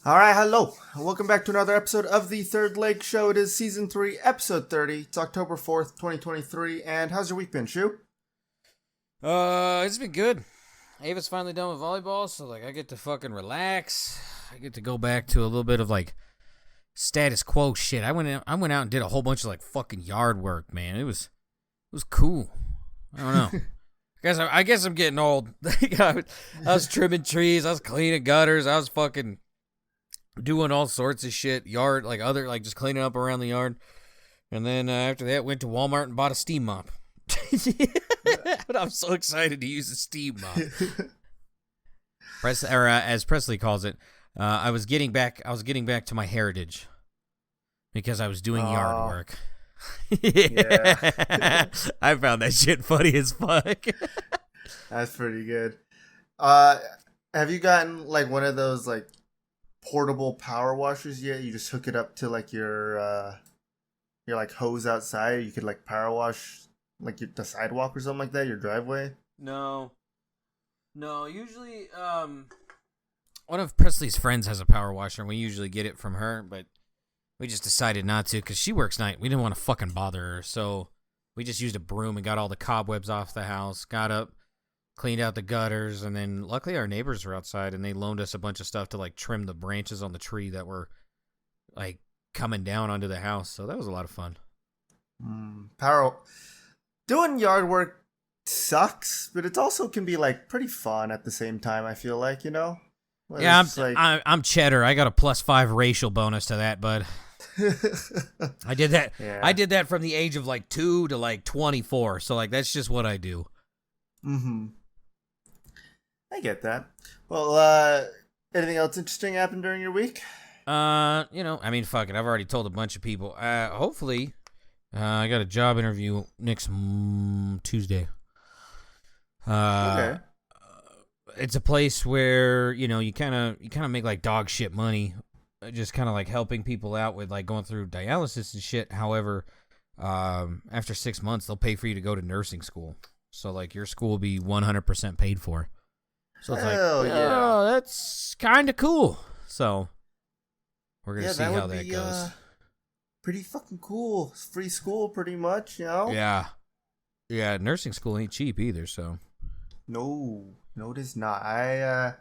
All right, hello. Welcome back to another episode of the Third Leg Show. It is Season 3, Episode 30. It's October 4th, 2023. And how's your week been, Shu? It's been good. Ava's finally done with volleyball, so I get to fucking relax. I get to go back to a little bit of status quo shit. I went out and did a whole bunch of fucking yard work, man. It was cool. I don't know. I guess I'm getting old. I was trimming trees, I was cleaning gutters, I was fucking doing all sorts of shit, yard, just cleaning up around the yard. And then after that, went to Walmart and bought a steam mop. But I'm so excited to use a steam mop. As Presley calls it, I was getting back to my heritage because I was doing yard work. Yeah. I found that shit funny as fuck. That's pretty good. Have you gotten one of those portable power washers yet? You just hook it up to your hose outside. You could power wash the sidewalk or something like that, your driveway. No, usually one of Presley's friends has a power washer and we usually get it from her, but we just decided not to because she works night. We didn't want to fucking bother her, so we just used a broom and got all the cobwebs off the house, got up, cleaned out the gutters, and then luckily our neighbors were outside and they loaned us a bunch of stuff to trim the branches on the tree that were coming down onto the house. So that was a lot of fun. Doing yard work sucks, but it also can be pretty fun at the same time. I feel Yeah, I'm cheddar. I got a +5 racial bonus to that, bud. I did that. Yeah. I did that from the age of 2 to 24. So that's just what I do. Mm-hmm. I get that. Well, anything else interesting happened during your week? Fuck it. I've already told a bunch of people. Hopefully, I got a job interview next Tuesday. Okay. It's a place where you kind of make dog shit money, just kind of helping people out with going through dialysis and shit. However, after 6 months, they'll pay for you to go to nursing school. So your school will be 100% paid for. So it's oh, that's kind of cool. So we're gonna see how that goes. Pretty fucking cool. It's free school, pretty much, Yeah. Nursing school ain't cheap either. So no, it is not. There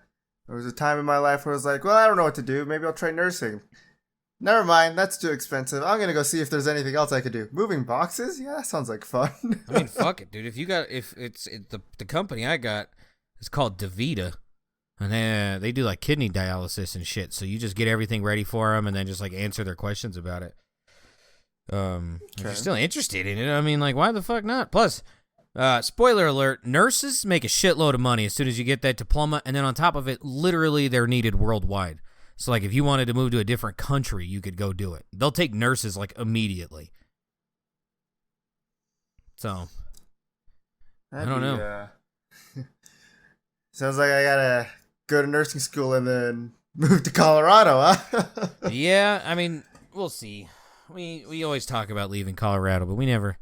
was a time in my life where I was well, I don't know what to do. Maybe I'll try nursing. Never mind, that's too expensive. I'm gonna go see if there's anything else I could do. Moving boxes? Yeah, that sounds like fun. I mean, fuck it, dude. If it's the company I got, it's called DaVita, and they do kidney dialysis and shit. So you just get everything ready for them, and then just answer their questions about it. If you're still interested in it, I mean, why the fuck not? Plus, spoiler alert: nurses make a shitload of money as soon as you get that diploma, and then on top of it, literally they're needed worldwide. So if you wanted to move to a different country, you could go do it. They'll take nurses immediately. So I don't know. Sounds like I gotta go to nursing school and then move to Colorado, huh? Yeah, I mean, we'll see. We always talk about leaving Colorado, but we never.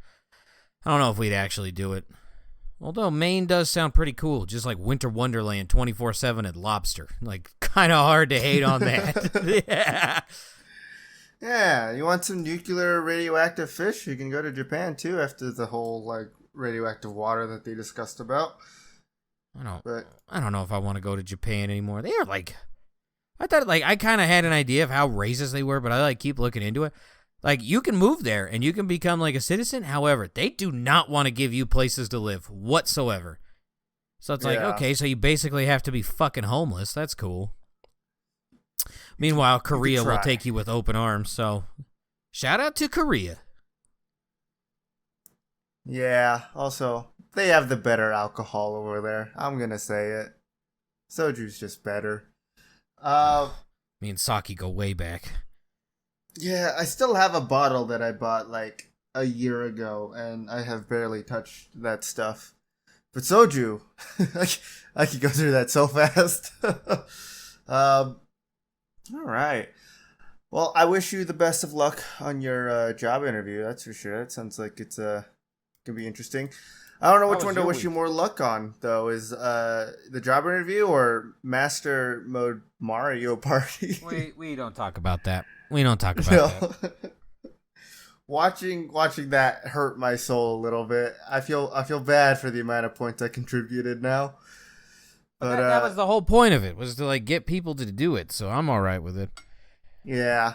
I don't know if we'd actually do it. Although Maine does sound pretty cool, just like Winter Wonderland 24/7 at Lobster. Kind of hard to hate on that. Yeah. Yeah, you want some nuclear radioactive fish? You can go to Japan too after the whole radioactive water that they discussed about. I don't know if I want to go to Japan anymore. They are I thought I kind of had an idea of how racist they were, but I keep looking into it. You can move there and you can become a citizen. However, they do not want to give you places to live whatsoever. So it's okay, so you basically have to be fucking homeless. That's cool. Meanwhile, Korea will take you with open arms. So shout out to Korea. Yeah, also, they have the better alcohol over there. I'm going to say it. Soju's just better. Me and Saki go way back. Yeah, I still have a bottle that I bought a year ago, and I have barely touched that stuff. But soju, I could go through that so fast. All right. Well, I wish you the best of luck on your job interview. That's for sure. That sounds like it's gonna be interesting. I don't know How which was one to your wish you week? more luck on, though. Is the job interview or Master Mode Mario Party? We don't talk about that. We don't talk about No. that. Watching that hurt my soul a little bit. I feel bad for the amount of points I contributed now. But But that was the whole point of it, was to like get people to do it. So I'm all right with it. yeah,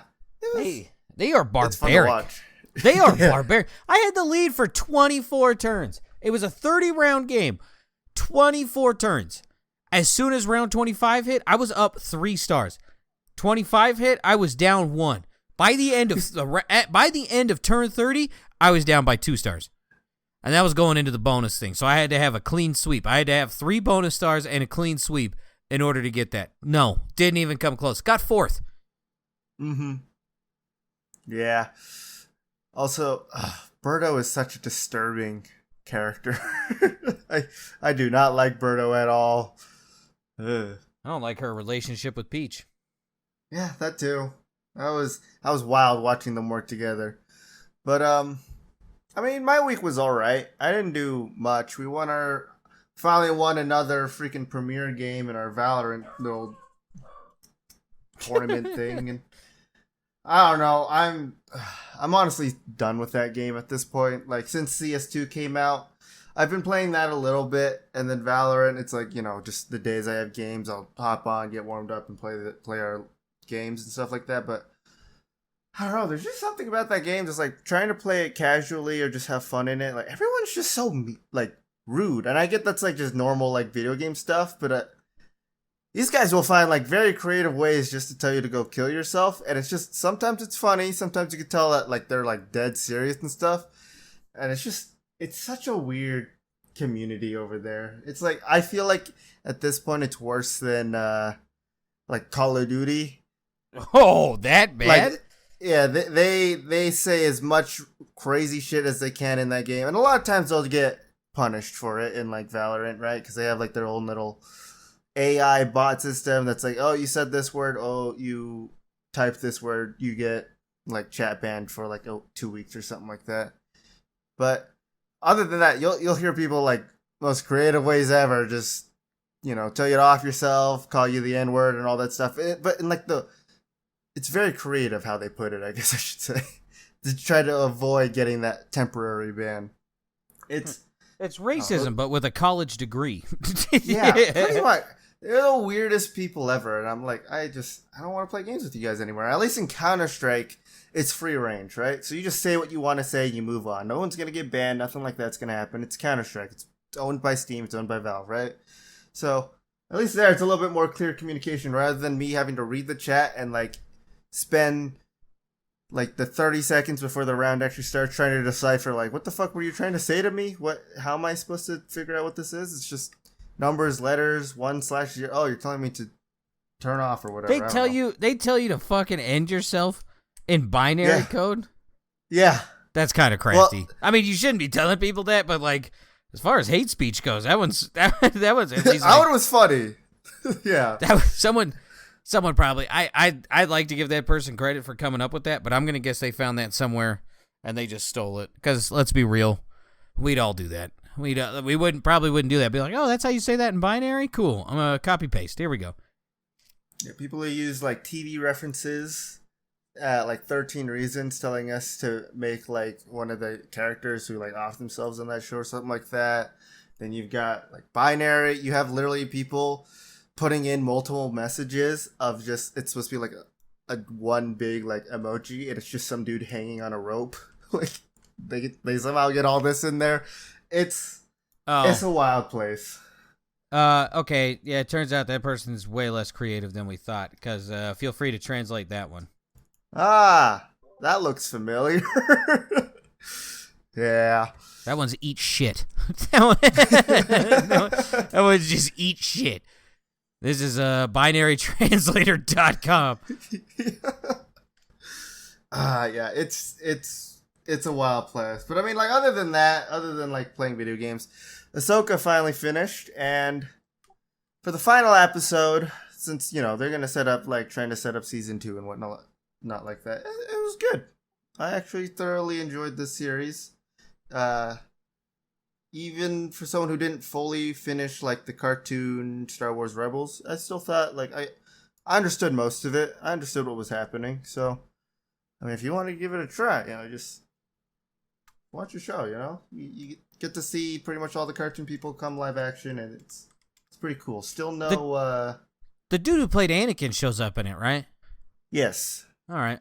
They are it's fun to barbaric. watch. They are Yeah. barbaric. I had the lead for 24 turns. It was a 30-round game. 24 turns. As soon as round 25 hit, I was up 3 stars. 25 hit, I was down 1. By the end of turn 30, I was down by 2 stars. And that was going into the bonus thing. So I had to have a clean sweep. I had to have 3 bonus stars and a clean sweep in order to get that. No, didn't even come close. Got 4th. Mm-hmm. Yeah. Also, Birdo is such a disturbing character. I do not like Birdo at all. Ugh. I don't like her relationship with Peach. Yeah, that too. That was wild watching them work together. But I mean, my week was all right. I didn't do much. Finally won another freaking premier game in our Valorant little tournament thing, and I don't know. I'm honestly done with that game at this point. Like, since CS2 came out, I've been playing that a little bit, and then Valorant. It's like, just the days I have games, I'll hop on, get warmed up, and play our games and stuff like that. But I don't know. There's just something about that game, just like trying to play it casually or just have fun in it. Like, everyone's just so like rude, and I get that's like just normal like video game stuff, but these guys will find like very creative ways just to tell you to go kill yourself, and it's just sometimes it's funny, sometimes you can tell that like they're like dead serious and stuff, and it's such a weird community over there. It's like I feel like at this point it's worse than like Call of Duty. Oh, that bad? Like, yeah, they say as much crazy shit as they can in that game, and a lot of times they'll get punished for it in like Valorant, right? Because they have like their own little AI bot system that's like, oh, you said this word, oh, you type this word, you get like chat banned for like 2 weeks or something like that. But other than that, you'll hear people like most creative ways ever, just tell you to off yourself, call you the N word, and all that stuff. But in like it's very creative how they put it, I guess I should say, to try to avoid getting that temporary ban. It's racism, but with a college degree. Yeah, pretty much. They're the weirdest people ever, and I'm like, I don't want to play games with you guys anymore. At least in Counter-Strike, it's free range, right? So you just say what you want to say, and you move on. No one's gonna get banned. Nothing like that's gonna happen. It's Counter-Strike. It's owned by Steam. It's owned by Valve, right? So at least there, it's a little bit more clear communication rather than me having to read the chat and like spend like the 30 seconds before the round actually starts trying to decipher like, what the fuck were you trying to say to me? How am I supposed to figure out what this is? It's just numbers, letters, 1/0. Oh, you're telling me to turn off or whatever. They tell you to fucking end yourself in binary code. Yeah. That's kind of crafty. Well, I mean, you shouldn't be telling people that, but like, as far as hate speech goes, that one's at least like, that one was funny. Yeah. That was someone probably. I'd like to give that person credit for coming up with that, but I'm gonna guess they found that somewhere and they just stole it. Because let's be real, we'd all do that. We probably wouldn't do that. Be like, oh, that's how you say that in binary. Cool. I'm gonna copy paste. Here we go. Yeah, people who use like TV references, like 13 Reasons, telling us to make like one of the characters who like off themselves on that show or something like that. Then you've got like binary. You have literally people putting in multiple messages of just, it's supposed to be like a one big like emoji, and it's just some dude hanging on a rope. Like they somehow get all this in there. It's a wild place. Okay, yeah, it turns out that person's way less creative than we thought, because feel free to translate that one. Ah, that looks familiar. Yeah. That one's eat shit. that one's just eat shit. This is binarytranslator.com. Yeah, it's a wild place. But I mean, like, other than like playing video games, Ahsoka finally finished, and for the final episode, since they're gonna trying to set up season 2 and whatnot, not like that, it was good. I actually thoroughly enjoyed this series. even for someone who didn't fully finish like the cartoon Star Wars Rebels, I still thought like I understood most of it. I understood what was happening. So I mean, if you want to give it a try, just watch the show. You get to see pretty much all the cartoon people come live action, and it's pretty cool. Still no. The dude who played Anakin shows up in it, right? Yes. All right.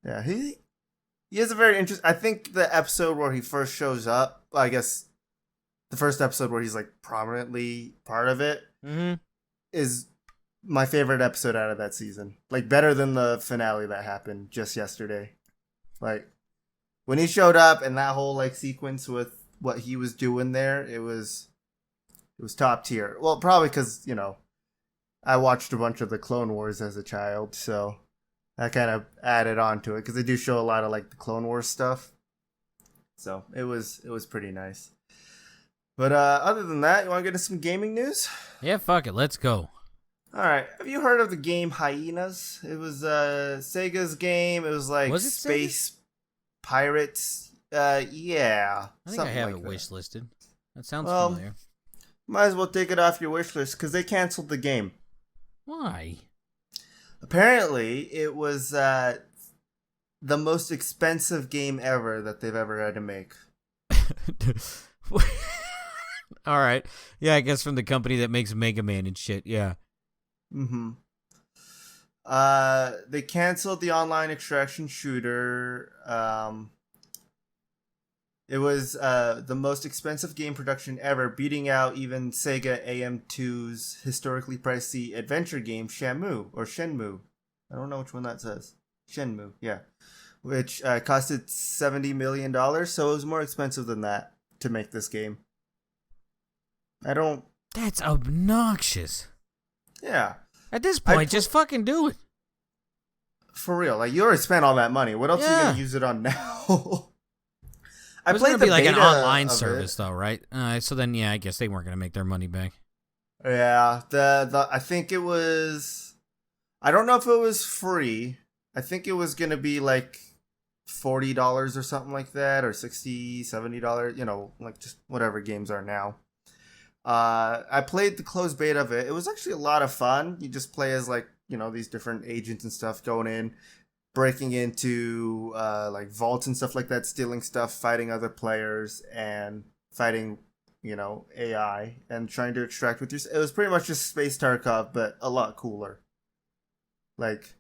Yeah, he has a very interesting. I think the episode where he first shows up, I guess, the first episode where he's like prominently part of it, is my favorite episode out of that season. Like better than the finale that happened just yesterday. Like when he showed up and that whole like sequence with what he was doing there, it was top tier. Well, probably because I watched a bunch of the Clone Wars as a child, so I kind of added on to it because they do show a lot of like the Clone Wars stuff. So it was pretty nice. But other than that, you want to get into some gaming news? Yeah, fuck it. Let's go. All right. Have you heard of the game Hyenas? It was Sega's game. It was like space Sega? pirates. Yeah. I think I have it wish listed. That sounds well, familiar. Might as well take it off your wish list because they canceled the game. Why? Apparently, it was the most expensive game ever that they've ever had to make. All right. Yeah, I guess from the company that makes Mega Man and shit. Yeah. Mm-hmm. They canceled the online extraction shooter. It was the most expensive game production ever, beating out even Sega AM2's historically pricey adventure game Shenmue. I don't know which one that says. Shenmue, yeah. Which costed $70 million, so it was more expensive than that to make this game. That's obnoxious. Yeah. At this point, just fucking do it. For real. Like, you already spent all that money. What else are you going to use it on now? It was going to be like an online service, though, right? So then, yeah, I guess they weren't going to make their money back. Yeah, I think it was. I don't know if it was free. I think it was going to be like $40 or something like that, or $60, $70. Like just whatever games are now. I played the closed beta of it. It was actually a lot of fun. You just play as like these different agents and stuff going in, breaking into like vaults and stuff like that, stealing stuff, fighting other players, and fighting AI and trying to extract with your. It was pretty much just Space Tarkov, but a lot cooler. Like,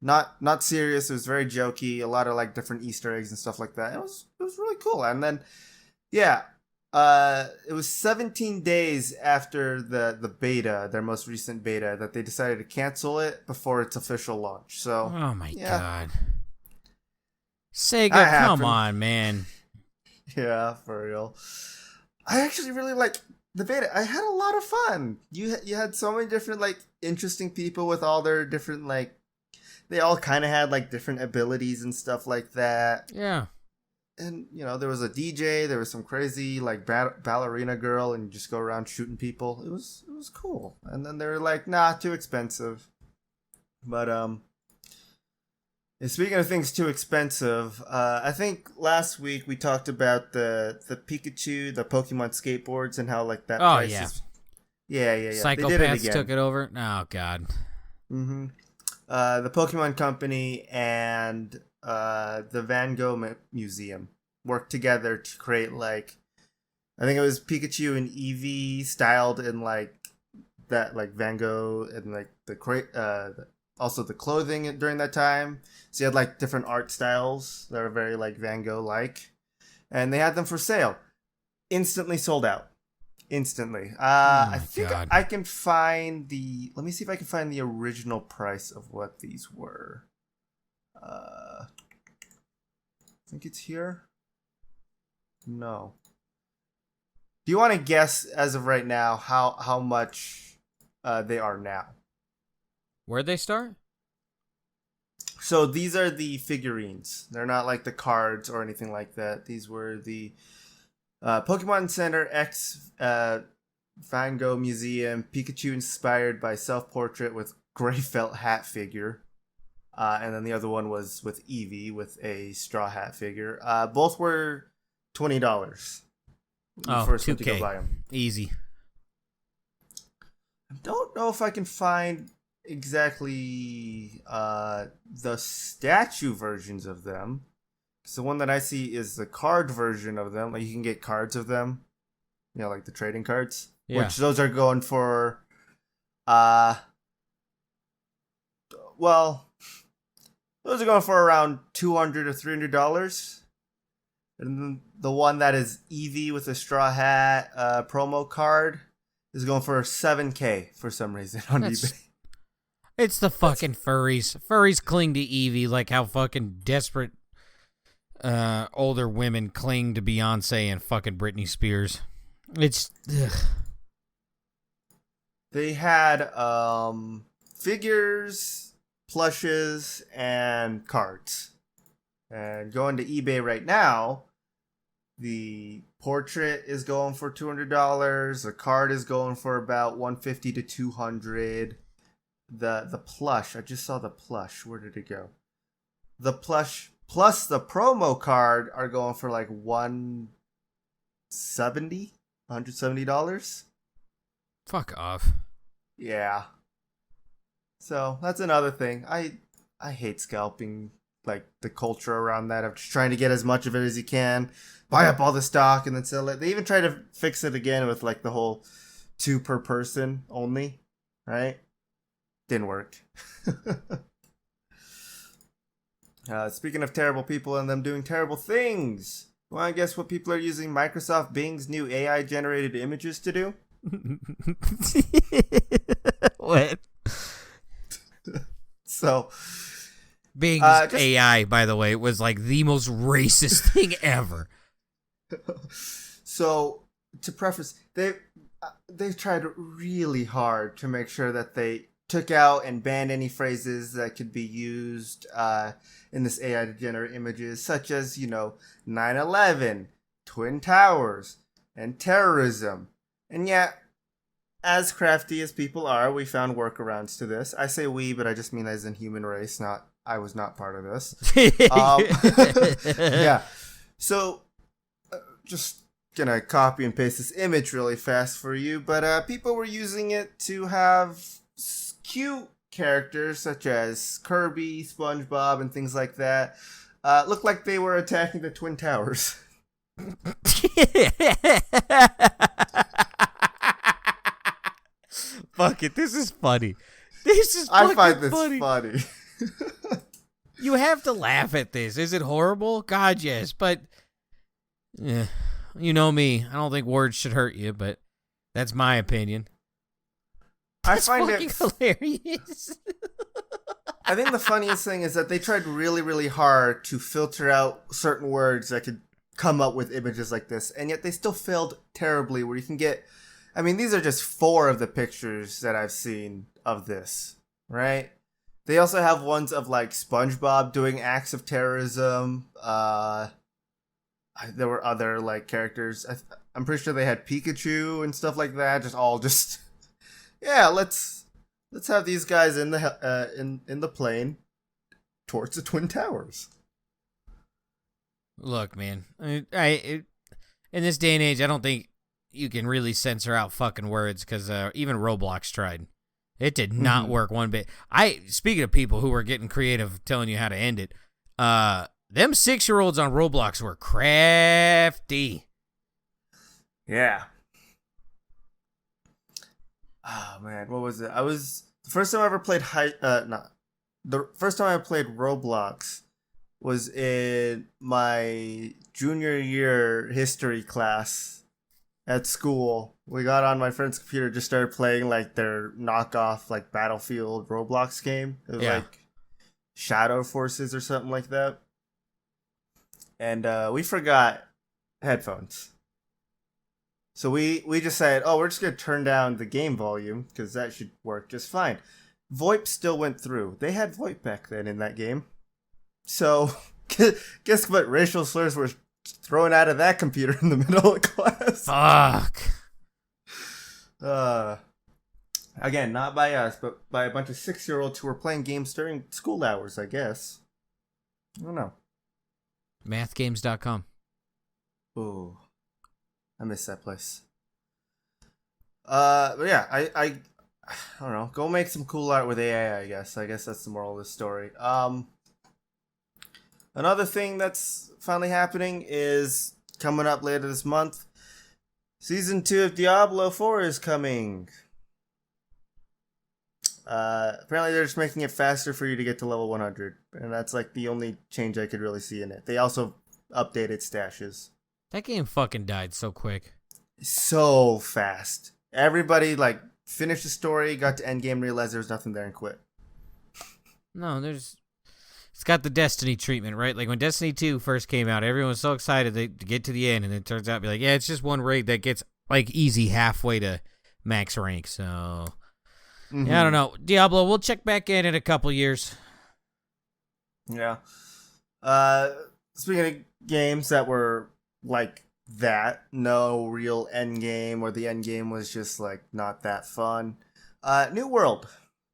not serious. It was very jokey. A lot of like different Easter eggs and stuff like that. It was really cool. And then, yeah, it was 17 days after the beta, their most recent beta, that they decided to cancel it before its official launch. So, oh my god, Sega, come on, man. Yeah, for real. I actually really like the beta. I had a lot of fun. You had so many different like interesting people with all their different like. They all kind of had like different abilities and stuff like that. Yeah. And there was a DJ. There was some crazy like ballerina girl, and you just go around shooting people. It was cool. And then they were like, nah, too expensive. But and speaking of things too expensive, I think last week we talked about the Pikachu, the Pokemon skateboards, and how like that. Price is... Yeah. Psychopaths took it over. Oh god. Mm-hmm. The Pokemon Company and the Van Gogh Museum worked together to create like, I think it was Pikachu and Eevee styled in like that, like Van Gogh, and like also the clothing during that time. So you had like different art styles that were very like Van Gogh like, and they had them for sale. Instantly sold out. Instantly. I think God. I can find the. Let me see if I can find the original price of what these were. I think it's here. No. Do you want to guess as of right now how much they are now? Where'd they start? So these are the figurines. They're not like the cards or anything like that. These were the Pokemon Center X Van Gogh Museum Pikachu inspired by self-portrait with gray felt hat figure. And then the other one was with Eevee with a straw hat figure. Both were $20. Oh, first 2K. went to go buy them. Easy. I don't know if I can find exactly the statue versions of them. So the one that I see is the card version of them. Like you can get cards of them. You know, like the trading cards. Yeah. Which those are going for those are going for around $200 or $300. And then the one that is Eevee with a straw hat promo card is going for $7K for some reason on eBay. It's the fucking furries. Furries cling to Eevee like how fucking desperate older women cling to Beyonce and fucking Britney Spears. It's... Ugh. They had figures, plushes, and cards. And going to eBay right now, the portrait is going for $200. The card is going for about $150 to $200. The plush, I just saw the plush. Where did it go? The plush plus the promo card are going for like $170. Fuck off. Yeah. So that's another thing. I hate scalping, like the culture around that of just trying to get as much of it as you can, buy up all the stock and then sell it. They even try to fix it again with like the whole 2 per person only, right? Didn't work. Speaking of terrible people and them doing terrible things, well, I guess what people are using Microsoft Bing's new AI generated images to do? What? So Bing's AI, by the way, was like the most racist thing ever. So to preface, they tried really hard to make sure that they took out and banned any phrases that could be used in this AI to generate images, such as 9/11, Twin Towers, and terrorism. And yet, as crafty as people are, we found workarounds to this. I say we, but I just mean as in human race, not I was not part of this. Yeah. So, just gonna copy and paste this image really fast for you, but people were using it to have cute characters such as Kirby, SpongeBob, and things like that look like they were attacking the Twin Towers. Fuck it, this is funny. I find this funny. You have to laugh at this. Is it horrible? God, yes. But, you know me. I don't think words should hurt you, but that's my opinion. I find it hilarious. I think the funniest thing is that they tried really, really hard to filter out certain words that could come up with images like this, and yet they still failed terribly where you can get... I mean, these are just 4 of the pictures that I've seen of this, right? They also have ones of, like, SpongeBob doing acts of terrorism. There were other, like, characters. I'm pretty sure they had Pikachu and stuff like that. Yeah, let's have these guys in the plane towards the Twin Towers. Look, man. In this day and age, I don't think you can really censor out fucking words because even Roblox tried. It did not work one bit. Speaking of people who were getting creative telling you how to end it, them 6-year-olds on Roblox were crafty. Yeah. Oh man, what was it? The first time I ever played the first time I played Roblox was in my junior year history class at school. We got on my friend's computer, just started playing like their knockoff like Battlefield Roblox game. It was like Shadow Forces or something like that. And we forgot headphones. So we just said, we're just going to turn down the game volume because that should work just fine. VoIP still went through. They had VoIP back then in that game. So guess what racial slurs were thrown out of that computer in the middle of class? Fuck. Again, not by us, but by a bunch of 6-year-olds who were playing games during school hours, I guess. I don't know. Mathgames.com. Ooh. I miss that place. But yeah, I don't know. Go make some cool art with AI, I guess. I guess that's the moral of the story. Another thing that's finally happening is coming up later this month. Season 2 of Diablo IV is coming. Apparently they're just making it faster for you to get to level 100. And that's like the only change I could really see in it. They also updated stashes. That game fucking died so quick. So fast. Everybody like finished the story, got to endgame, realized there was nothing there and quit. No, it's got the Destiny treatment, right? Like when Destiny 2 first came out, everyone was so excited to get to the end, and it turns out to be like, yeah, it's just one raid that gets like easy halfway to max rank. So yeah, I don't know. Diablo, we'll check back in a couple years. Yeah. Speaking of games that were like that, no real end game, or the end game was just like not that fun. New World.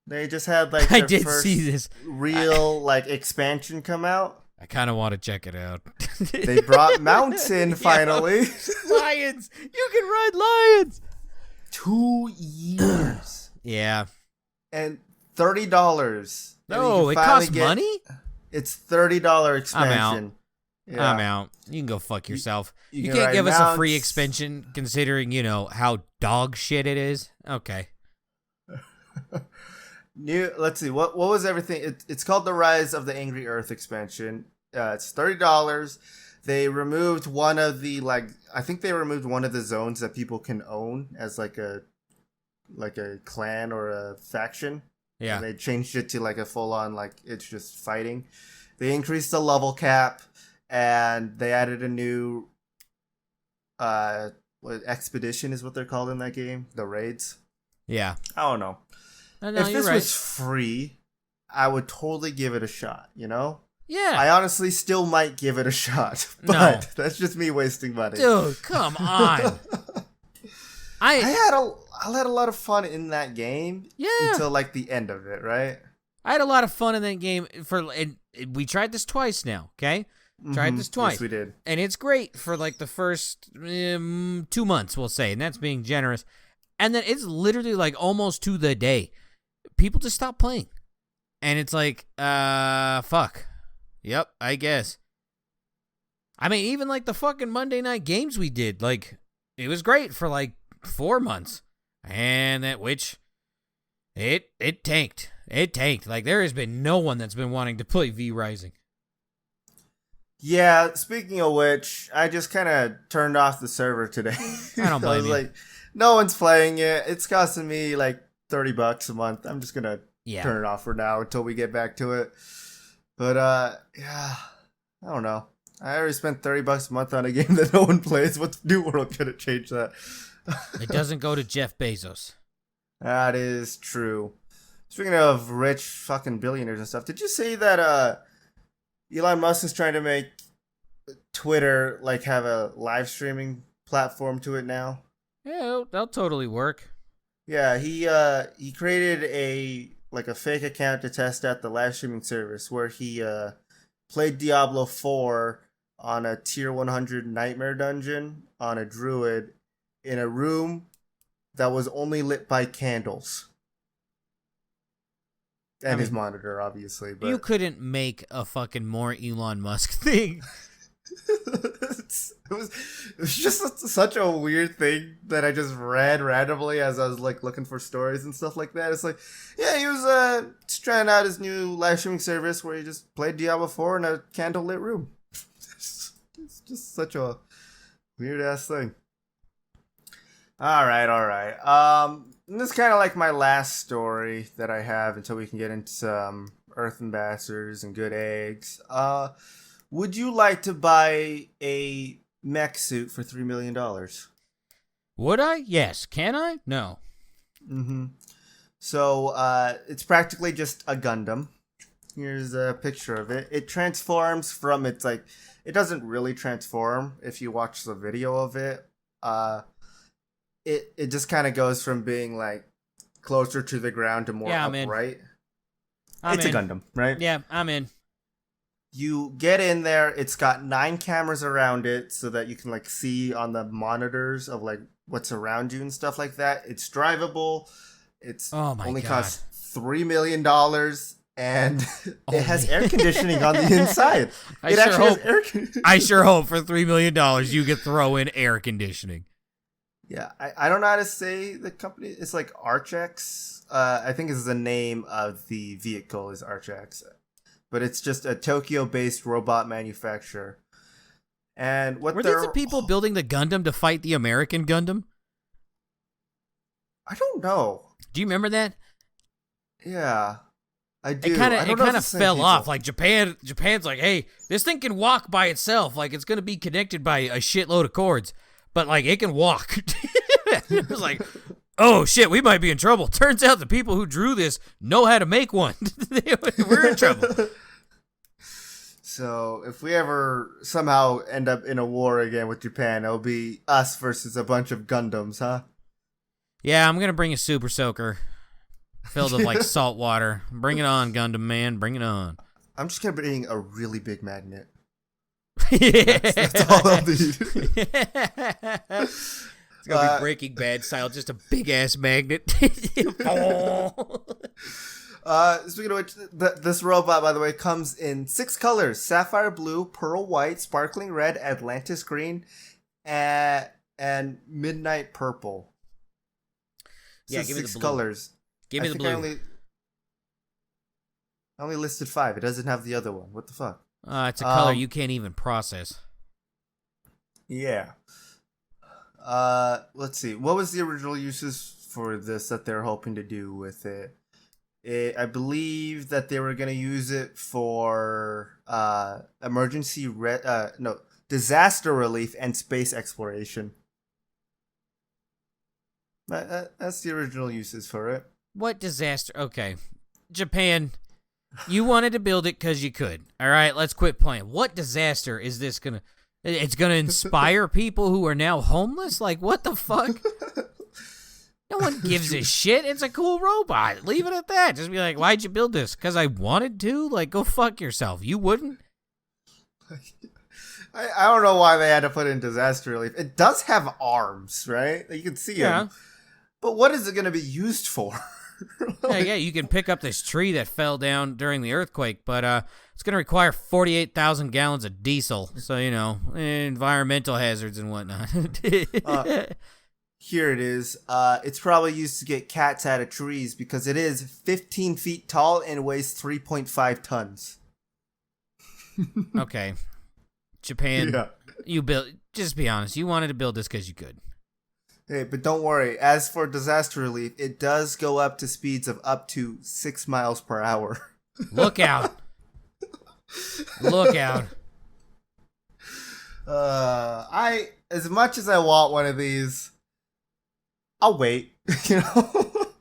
They just had like I their did first see this real like expansion come out. I kind of want to check it out. They brought mounts in finally. Lions! You can ride lions! 2 years. Yeah. And $30. No, it costs money? It's $30 expansion. I'm out. Yeah. I'm out. You can go fuck yourself. You can can't ride give us a free mounts. expansion considering, how dog shit it is. Okay. Let's see, what was everything? It's called the Rise of the Angry Earth expansion. It's $30. They removed one of the I think they removed one of the zones that people can own as like a clan or a faction. Yeah. And they changed it to like a full on it's just fighting. They increased the level cap, and they added a new expedition is what they're called in that game. The raids. Yeah. I don't know. No, If this you're right. was free, I would totally give it a shot, Yeah. I honestly still might give it a shot, but No. that's just me wasting money. Dude, come on. I had a lot of fun in that game Yeah. until the end of it, right? I had a lot of fun in that game and we tried this twice now, okay? Tried this twice. Yes, we did. And it's great for the first 2 months, we'll say, and that's being generous. And then it's literally almost to the day. People just stop playing. And it's fuck. Yep, I guess. I mean, even the fucking Monday night games we did, it was great for 4 months. And that it tanked. It tanked. There has been no one that's been wanting to play V Rising. Yeah, speaking of which, I just kind of turned off the server today. I don't blame you. No one's playing it. It's costing me $30 a month. I'm just gonna turn it off for now until we get back to it. But yeah, I don't know. I already spent $30 a month on a game that no one plays. What's New World gonna change that? It doesn't go to Jeff Bezos. That is true. Speaking of rich fucking billionaires and stuff, did you see that Elon Musk is trying to make Twitter have a live streaming platform to it now? Yeah, that'll totally work. Yeah, he created a fake account to test out the live streaming service where he played Diablo IV on a tier 100 nightmare dungeon on a druid in a room that was only lit by candles. And his monitor, obviously. But you couldn't make a fucking more Elon Musk thing. it was just such a weird thing that I just read randomly as I was looking for stories and stuff like that. It's yeah, he was just trying out his new live streaming service where he just played Diablo 4 in a candlelit room. It's just such a weird ass thing. All right. This is kind of my last story that I have until we can get into some earthen bastards and good eggs. Would you like to buy a mech suit for $3 million? Would I? Yes. Can I? No. Mm-hmm. So, it's practically just a Gundam. Here's a picture of it. It transforms from it doesn't really transform if you watch the video of it. It just kind of goes from being closer to the ground to more upright. I'm it's in. a Gundam, right? Yeah, I'm in. You get in there. It's got 9 cameras around it so that you can like see on the monitors of like what's around you and stuff like that. It's drivable. It's only costs $3 million, and it has air conditioning on the inside. I sure hope for $3 million you could throw in air conditioning. Yeah, I don't know how to say the company. It's like Archex. I think is the name of the vehicle is Archex. But it's just a Tokyo-based robot manufacturer. And what were these the people building the Gundam to fight the American Gundam? I don't know. Do you remember that? Yeah, I do. It kind of fell off. Like Japan's like, hey, this thing can walk by itself. Like it's gonna be connected by a shitload of cords, but like it can walk. It was like, oh shit, we might be in trouble. Turns out the people who drew this know how to make one. We're in trouble. So if we ever somehow end up in a war again with Japan, it'll be us versus a bunch of Gundams, huh? Yeah, I'm gonna bring a super soaker filled with like salt water. Bring it on, Gundam man. Bring it on. I'm just gonna bring a really big magnet. Yeah. That's all I'll need. It's gonna be Breaking Bad style, just a big ass magnet. Speaking of which, this robot, by the way, comes in 6 colors: sapphire blue, pearl white, sparkling red, Atlantis green, and midnight purple. Yeah, give me the 6 blue. colors. Give me the blue. I only listed 5. It doesn't have the other one. What the fuck? It's a color you can't even process. Yeah. Let's see. What was the original uses for this that they're hoping to do with it? I believe that they were going to use it for disaster relief and space exploration. That's the original uses for it. What disaster? Okay. Japan, you wanted to build it because you could. All right, let's quit playing. What disaster is this going to... It's going to inspire people who are now homeless? Like, what the fuck? No one gives a shit. It's a cool robot. Leave it at that. Just be like, why'd you build this? Because I wanted to? Like, go fuck yourself. You wouldn't? I don't know why they had to put in disaster relief. It does have arms, right? You can see them. But what is it going to be used for? Yeah, you can pick up this tree that fell down during the earthquake, but it's going to require 48,000 gallons of diesel. So, environmental hazards and whatnot. Here it is. It's probably used to get cats out of trees because it is 15 feet tall and weighs 3.5 tons. Okay. Japan, you built. Just be honest. You wanted to build this because you could. Hey, but don't worry. As for disaster relief, it does go up to speeds of up to 6 miles per hour. Look out. Look out. As much as I want one of these, I'll wait.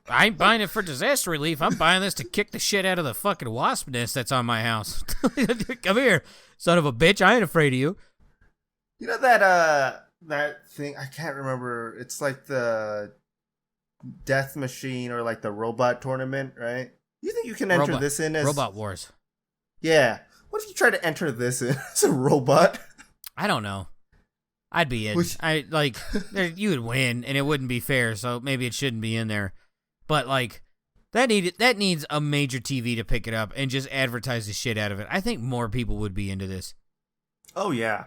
I ain't buying it for disaster relief. I'm buying this to kick the shit out of the fucking wasp nest that's on my house. Come here, son of a bitch. I ain't afraid of you. You know that thing, I can't remember. It's like the death machine or like the robot tournament, right? You think you can enter this in as Robot Wars? Yeah. What if you try to enter this in as a robot? I don't know. I'd be in. You would win, and it wouldn't be fair. So maybe it shouldn't be in there. But like that needs a major TV to pick it up and just advertise the shit out of it. I think more people would be into this. Oh yeah.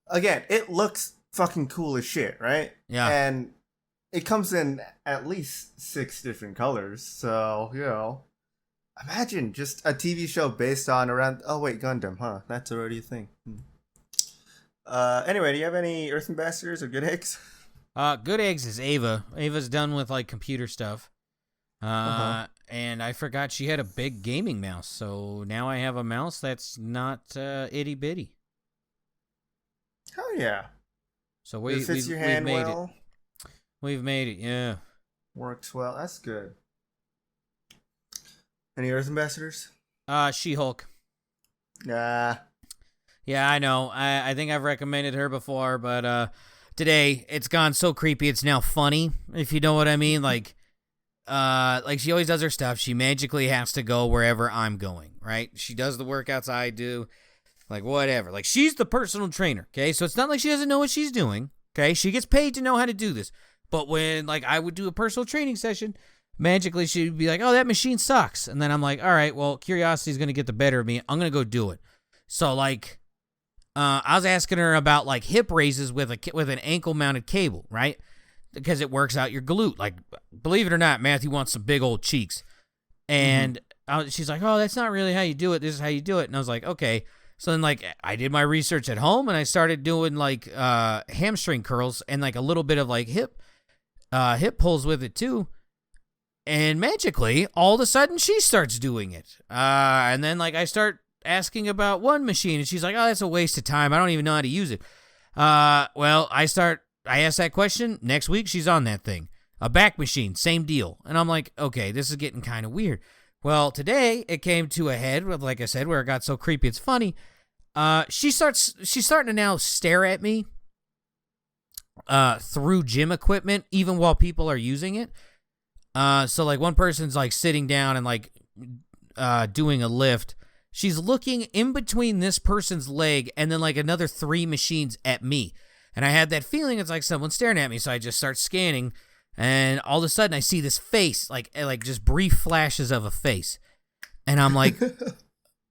Again, it looks fucking cool as shit, right? Yeah. And it comes in at least 6 different colors. So, imagine just a TV show based on Gundam, huh? That's already a thing. Anyway, do you have any Earth Ambassadors or Good Eggs? Good Eggs is Ava. Ava's done with like computer stuff. And I forgot she had a big gaming mouse. So now I have a mouse that's not itty bitty. Hell yeah. So it fits your hand made well. it. We've made it, yeah. Works well. That's good. Any Earth Ambassadors? She-Hulk. Nah. Yeah, I know. I think I've recommended her before, but today it's gone so creepy it's now funny, if you know what I mean. Like she always does her stuff. She magically has to go wherever I'm going, right? She does the workouts I do. Like, whatever. Like, she's the personal trainer, okay? So it's not like she doesn't know what she's doing, okay? She gets paid to know how to do this. But when, like, I would do a personal training session, magically she'd be like, oh, that machine sucks. And then I'm like, all right, well, curiosity's going to get the better of me. I'm going to go do it. So, like, I was asking her about, like, hip raises with an ankle-mounted cable, right? Because it works out your glute. Like, believe it or not, Matthew wants some big old cheeks. And she's like, oh, that's not really how you do it. This is how you do it. And I was like, okay. So then, like, I did my research at home, and I started doing, like, hamstring curls and, like, a little bit of, like, hip pulls with it, too. And magically, all of a sudden, she starts doing it. And then, like, I start asking about one machine, and she's like, oh, that's a waste of time. I don't even know how to use it. Well, I asked that question. Next week, she's on that thing. A back machine, same deal. And I'm like, okay, this is getting kind of weird. Well, today, it came to a head, like I said, where it got so creepy, it's funny. She's starting to now stare at me through gym equipment, even while people are using it. So, like, one person's, like, sitting down and, like, doing a lift. She's looking in between this person's leg and then, like, another 3 machines at me. And I had that feeling it's like someone staring at me, so I just start scanning. And all of a sudden, I see this face, like just brief flashes of a face. And I'm like,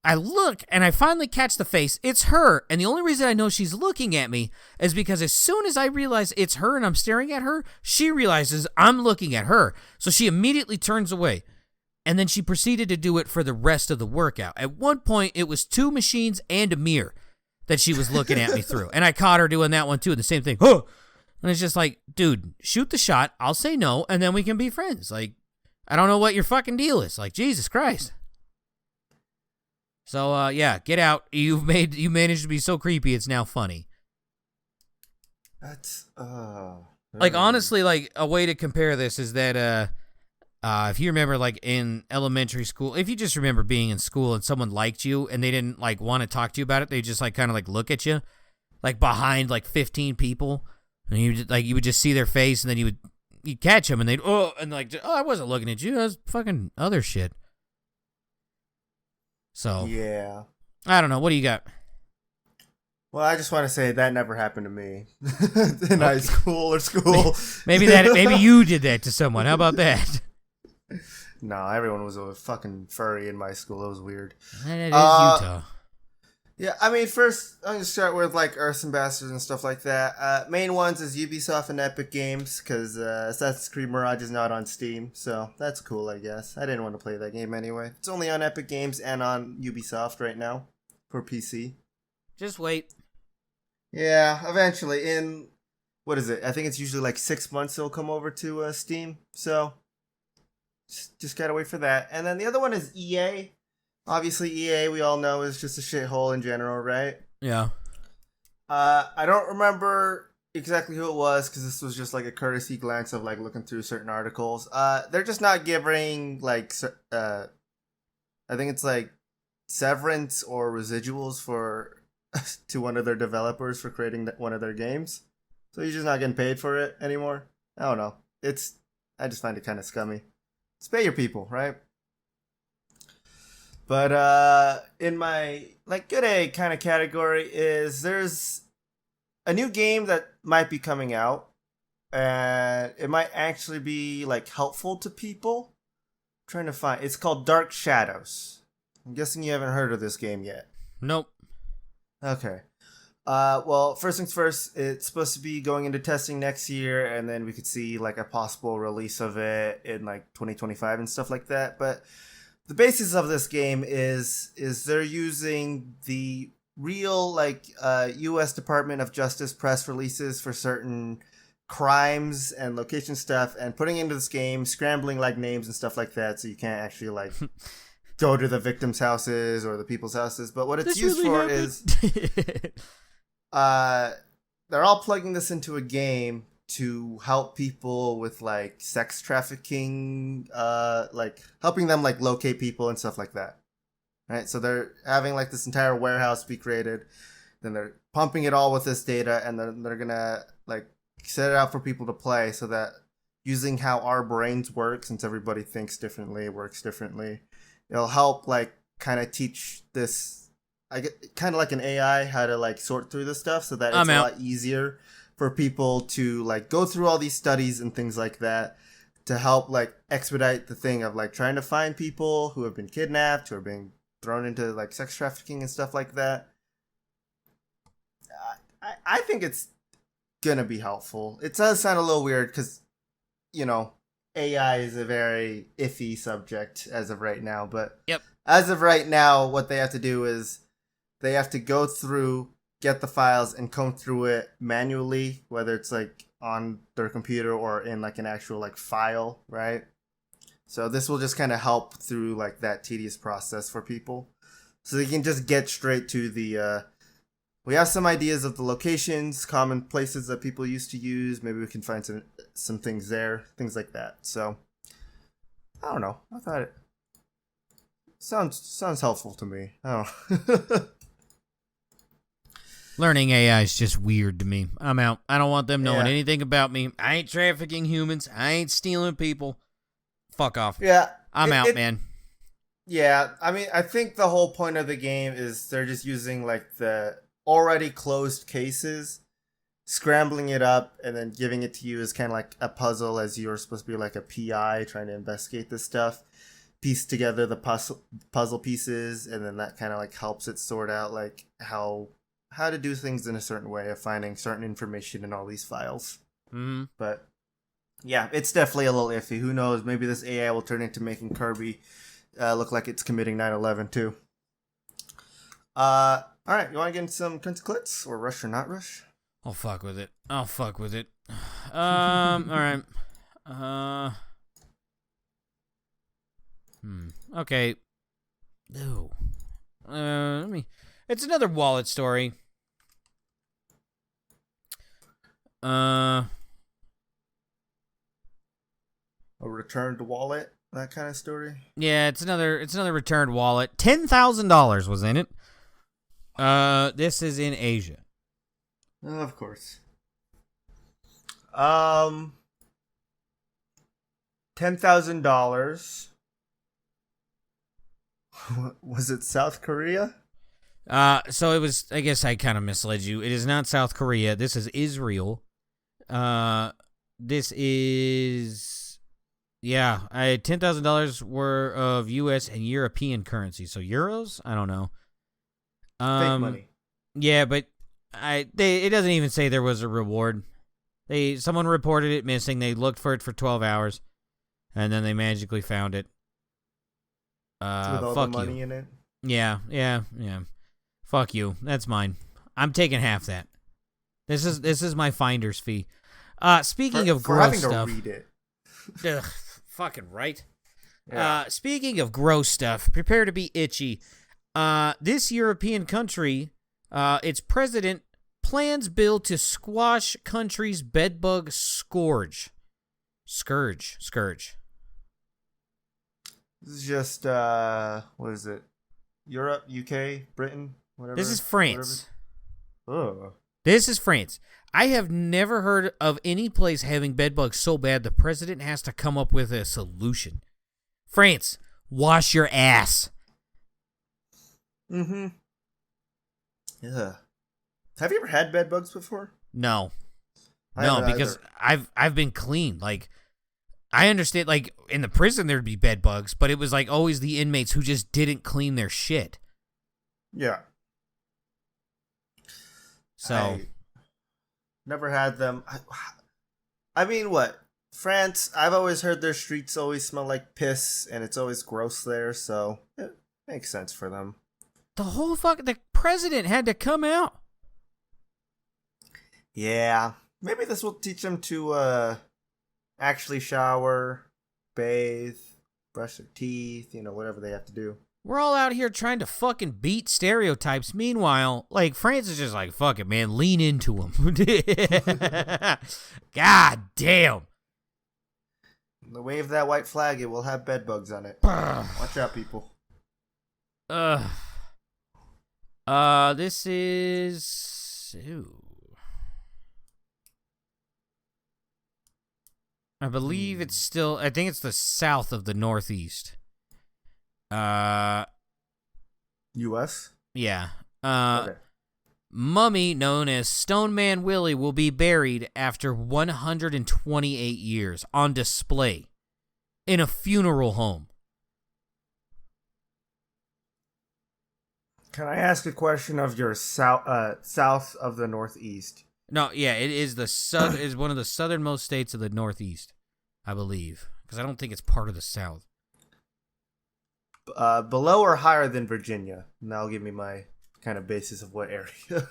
I look, and I finally catch the face. It's her. And the only reason I know she's looking at me is because as soon as I realize it's her and I'm staring at her, she realizes I'm looking at her. So she immediately turns away. And then she proceeded to do it for the rest of the workout. At one point, it was 2 machines and a mirror that she was looking at me through. And I caught her doing that one, too. The same thing. Huh! And it's just like, dude, shoot the shot. I'll say no, and then we can be friends. Like, I don't know what your fucking deal is. Like, Jesus Christ. So, yeah, get out. You managed to be so creepy, it's now funny. That's, like, honestly, like, a way to compare this is that, if you remember, like, in elementary school, if you just remember being in school and someone liked you and they didn't, like, want to talk to you about it, they just, like, kind of, like, look at you, like, behind, like, 15 people. And you would just see their face, and then you'd catch them, and they'd, I wasn't looking at you. I was fucking other shit. So. Yeah. I don't know. What do you got? Well, I just want to say that never happened to me in high school or school. Maybe you did that to someone. How about that? No, everyone was a fucking furry in my school. It was weird. That is Utah. Yeah, I mean, first, I'm going to start with, like, Earth Ambassadors and stuff like that. Main ones is Ubisoft and Epic Games, because Assassin's Creed Mirage is not on Steam, so that's cool, I guess. I didn't want to play that game anyway. It's only on Epic Games and on Ubisoft right now for PC. Just wait. Yeah, eventually. In, what is it? I think it's usually, like, 6 months it'll come over to Steam, so just gotta wait for that. And then the other one is EA. Obviously, EA, we all know, is just a shithole in general, right? Yeah. I don't remember exactly who it was, because this was just, like, a courtesy glance of, like, looking through certain articles. They're just not giving, like, I think it's, like, severance or residuals to one of their developers for creating one of their games. So you're just not getting paid for it anymore. I don't know. I just find it kind of scummy. Just pay your people, right? But in my, like, good A kind of category there's a new game that might be coming out, and it might actually be, like, helpful to people. I'm trying to find, it's called Dark Shadows. I'm guessing you haven't heard of this game yet. Nope. Okay. Well, first things first, it's supposed to be going into testing next year, and then we could see, like, a possible release of it in, like, 2025 and stuff like that. But the basis of this game is they're using the real, like, U.S. Department of Justice press releases for certain crimes and location stuff, and putting into this game, scrambling, like, names and stuff like that, so you can't actually, like, go to the victims' houses or the people's houses. But what it's used for is they're all plugging this into a game to help people with, like, sex trafficking, like, helping them, like, locate people and stuff like that. Right? So they're having, like, this entire warehouse be created, then they're pumping it all with this data, and then they're gonna, like, set it out for people to play, so that using how our brains work, since everybody thinks differently, works differently, it'll help, like, kind of teach this I get kind of like an AI how to like sort through the stuff so that it's I'm a out. lot easier for people to like go through all these studies and things like that to help like expedite the thing of like trying to find people who have been kidnapped, who are being thrown into like sex trafficking and stuff like that. I think it's gonna be helpful. It does sound a little weird because, you know, AI is a very iffy subject as of right now. But Yep. as of right now, what they have to do is they have to go through, get the files, and comb through it manually, whether it's like on their computer or in like an actual like file, right? So this will just kind of help through like that tedious process for people, so they can just get straight to the. We have some ideas of the locations, common places that people used to use. Maybe we can find some things there, things like that. So I don't know. I thought it sounds helpful to me. I don't know. Learning AI is just weird to me. I'm out. I don't want them knowing Yeah. anything about me. I ain't trafficking humans. I ain't stealing people. Fuck off. Yeah. I'm out, man. Yeah, I mean, I think the whole point of the game is they're just using like the already closed cases, scrambling it up, and then giving it to you as kind of like a puzzle, as you're supposed to be like a PI trying to investigate this stuff, piece together the puzzle pieces, and then that kind of like helps it sort out like how to do things in a certain way of finding certain information in all these files. Mm-hmm. But yeah, it's definitely a little iffy. Who knows? Maybe this AI will turn into making Kirby look like it's committing 9/11 too. All right, you want to get into some clits or rush or not rush? I'll fuck with it. All right. Okay. No. Let me. It's another wallet story. A returned wallet, that kind of story. Yeah, it's another returned wallet. $10,000 was in it. This is in Asia. Of course. $10,000. Was it South Korea? So it was. I guess I kind of misled you. It is not South Korea. This is Israel. This is. Yeah, $10,000 worth of U.S. and European currency. So euros? I don't know. Fake money. Yeah, but it doesn't even say there was a reward. Someone reported it missing. They looked for it for 12 hours, and then they magically found it. With all fuck the money you. in it. Yeah. Fuck you. That's mine. I'm taking half that. This is my finder's fee. Speaking of for gross having stuff. to read it. Ugh, fucking right. Yeah. Speaking of gross stuff, prepare to be itchy. This European country, its president plans bill to squash country's bedbug scourge. Scourge. This is just what is it? Europe, UK, Britain, whatever. This is France. Oh. This is France. I have never heard of any place having bedbugs so bad the president has to come up with a solution. France, wash your ass. Mm-hmm. Yeah. Have you ever had bed bugs before? No, I haven't because either. I've been clean. Like, I understand. Like in the prison there'd be bed bugs, but it was like always the inmates who just didn't clean their shit. Yeah. So I never had them. I mean, what? France, I've always heard their streets always smell like piss, and it's always gross there, so it makes sense for them. the president had to come out. Yeah. Maybe this will teach them to actually shower, bathe, brush their teeth, whatever they have to do. We're all out here trying to fucking beat stereotypes. Meanwhile, like, France is just like, fuck it, man. Lean into them. God damn. Wave that white flag, it will have bed bugs on it. Watch out, people. This is... Ew. I believe it's still... I think it's the south of the Northeast. U.S.? Yeah. Okay. Mummy known as Stone Man Willie will be buried after 128 years on display in a funeral home. Can I ask a question of your south of the Northeast? No, yeah, it is is one of the southernmost states of the Northeast, I believe, because I don't think it's part of the South. Below or higher than Virginia? And that'll give me my kind of basis of what area.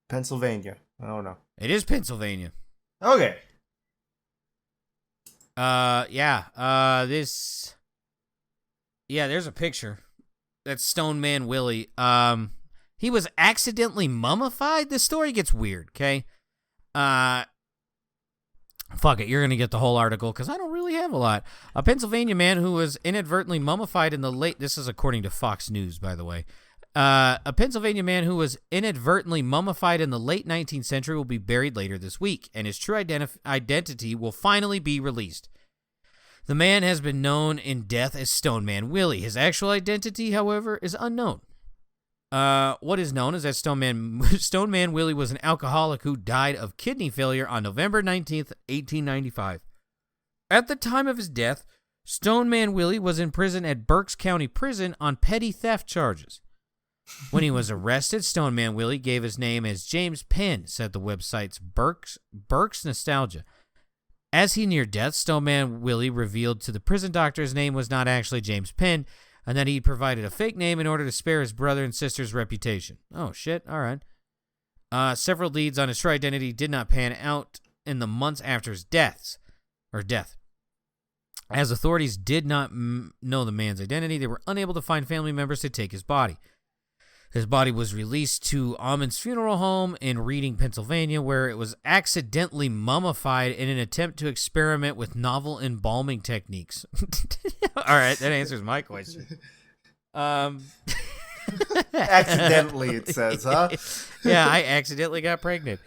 Pennsylvania. I don't know. It is Pennsylvania. Okay. There's a picture. That's Stone Man Willie. He was accidentally mummified. This story gets weird, okay? Fuck it, you're going to get the whole article because I don't really have a lot. A Pennsylvania man who was inadvertently mummified in the late... This is according to Fox News, by the way. A Pennsylvania man who was inadvertently mummified in the late 19th century will be buried later this week, and his true identity will finally be released. The man has been known in death as Stone Man Willie. His actual identity, however, is unknown. What is known is that Stone Man Willie was an alcoholic who died of kidney failure on November 19th, 1895. At the time of his death, Stone Man Willie was in prison at Berks County Prison on petty theft charges. When he was arrested, Stone Man Willie gave his name as James Penn, said the website's Berks Nostalgia. As he neared death, Stone Man Willie revealed to the prison doctor his name was not actually James Penn, and that he provided a fake name in order to spare his brother and sister's reputation. Oh, shit. All right. Several leads on his true identity did not pan out in the months after his death. As authorities did not know the man's identity, they were unable to find family members to take his body. His body was released to Aumann's funeral home in Reading, Pennsylvania, where it was accidentally mummified in an attempt to experiment with novel embalming techniques. All right, that answers my question. Accidentally, it says, huh? Yeah, I accidentally got pregnant.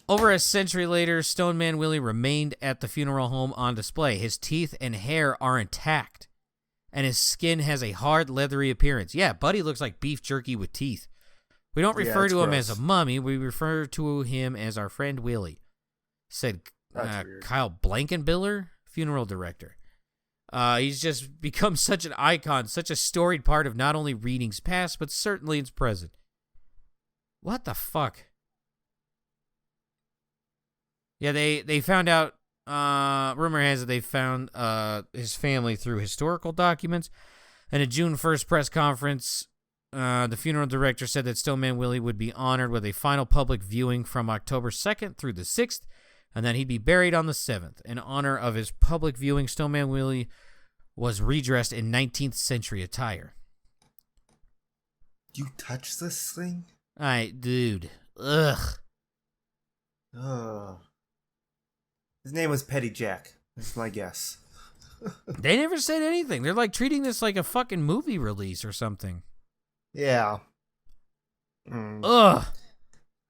Over a century later, Stone Man Willie remained at the funeral home on display. His teeth and hair are intact, and his skin has a hard, leathery appearance. Yeah, Buddy looks like beef jerky with teeth. We don't refer to him as a mummy. We refer to him as our friend Willie, said Kyle Blankenbiller, funeral director. He's just become such an icon, such a storied part of not only Reading's past, but certainly its present. What the fuck? Yeah, they found out. Rumor has it they found his family through historical documents. In a June 1st press conference, the funeral director said that Stone Man Willie would be honored with a final public viewing from October 2nd through the 6th, and then he'd be buried on the 7th. In honor of his public viewing, Stone Man Willie was redressed in 19th century attire. You touch this thing? Dude. Ugh. His name was Petty Jack. That's my guess. They never said anything. They're like treating this like a fucking movie release or something. Yeah. Ugh.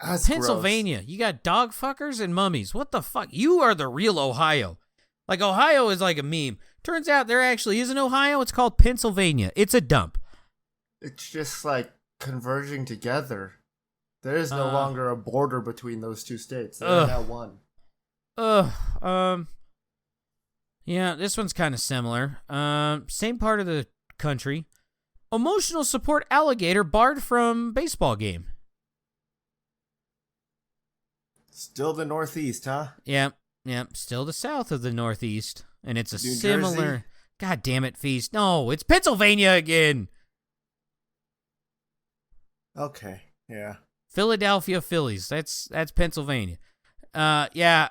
That's Pennsylvania. Gross. You got dog fuckers and mummies. What the fuck? You are the real Ohio. Like, Ohio is like a meme. Turns out there actually is an Ohio. It's called Pennsylvania. It's a dump. It's just like converging together. There is no longer a border between those two states. They're now one. Yeah, this one's kind of similar. Same part of the country. Emotional support alligator barred from baseball game. Still the Northeast, huh? Yep, still the south of the Northeast. And it's a New similar... Jersey? God damn it, Feast. No, it's Pennsylvania again. Okay, yeah. Philadelphia Phillies. That's Pennsylvania. Yeah.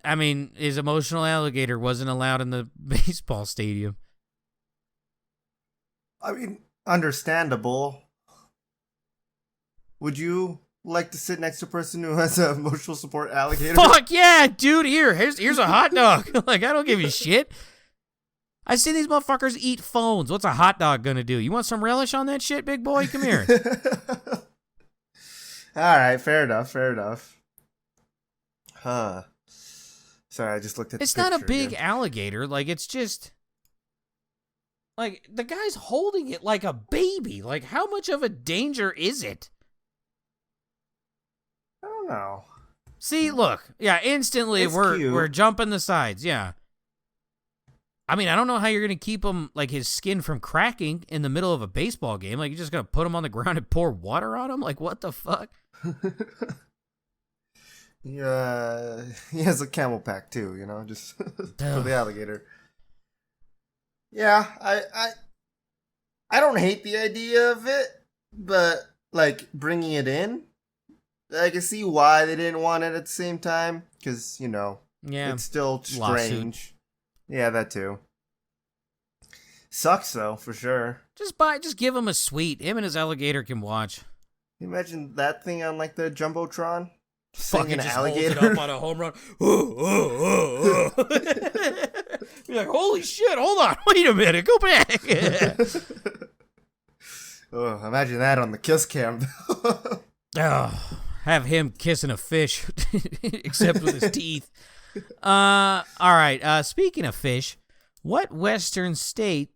I mean, his emotional alligator wasn't allowed in the baseball stadium. I mean, understandable. Would you like to sit next to a person who has an emotional support alligator? Fuck yeah, dude. Here's a hot dog. Like, I don't give a shit. I see these motherfuckers eat phones. What's a hot dog gonna do? You want some relish on that shit, big boy? Come here. All right, fair enough. Huh. Sorry, I just looked at. It's the not a picture big again. alligator. Like, it's just like the guy's holding it like a baby. Like, how much of a danger is it? I don't know. See, look, yeah, instantly It's we're cute. jumping the sides, yeah. I mean, I don't know how you're gonna keep him like his skin from cracking in the middle of a baseball game. Like, you're just gonna put him on the ground and pour water on him? Like, what the fuck? Yeah, he has a camel pack too. Just for the alligator. Yeah, I don't hate the idea of it, but like bringing it in, I can see why they didn't want it at the same time because Yeah, it's still strange. lawsuit. Yeah, that too. Sucks though, for sure. Just give him a suite. Him and his alligator can watch. Can you imagine that thing on like the jumbotron? Fucking An just alligator. hold it up on a home run. You're like, holy shit, hold on, wait a minute, go back. Oh, imagine that on the kiss cam. Oh, have him kissing a fish, except with his teeth. All right, speaking of fish, what western state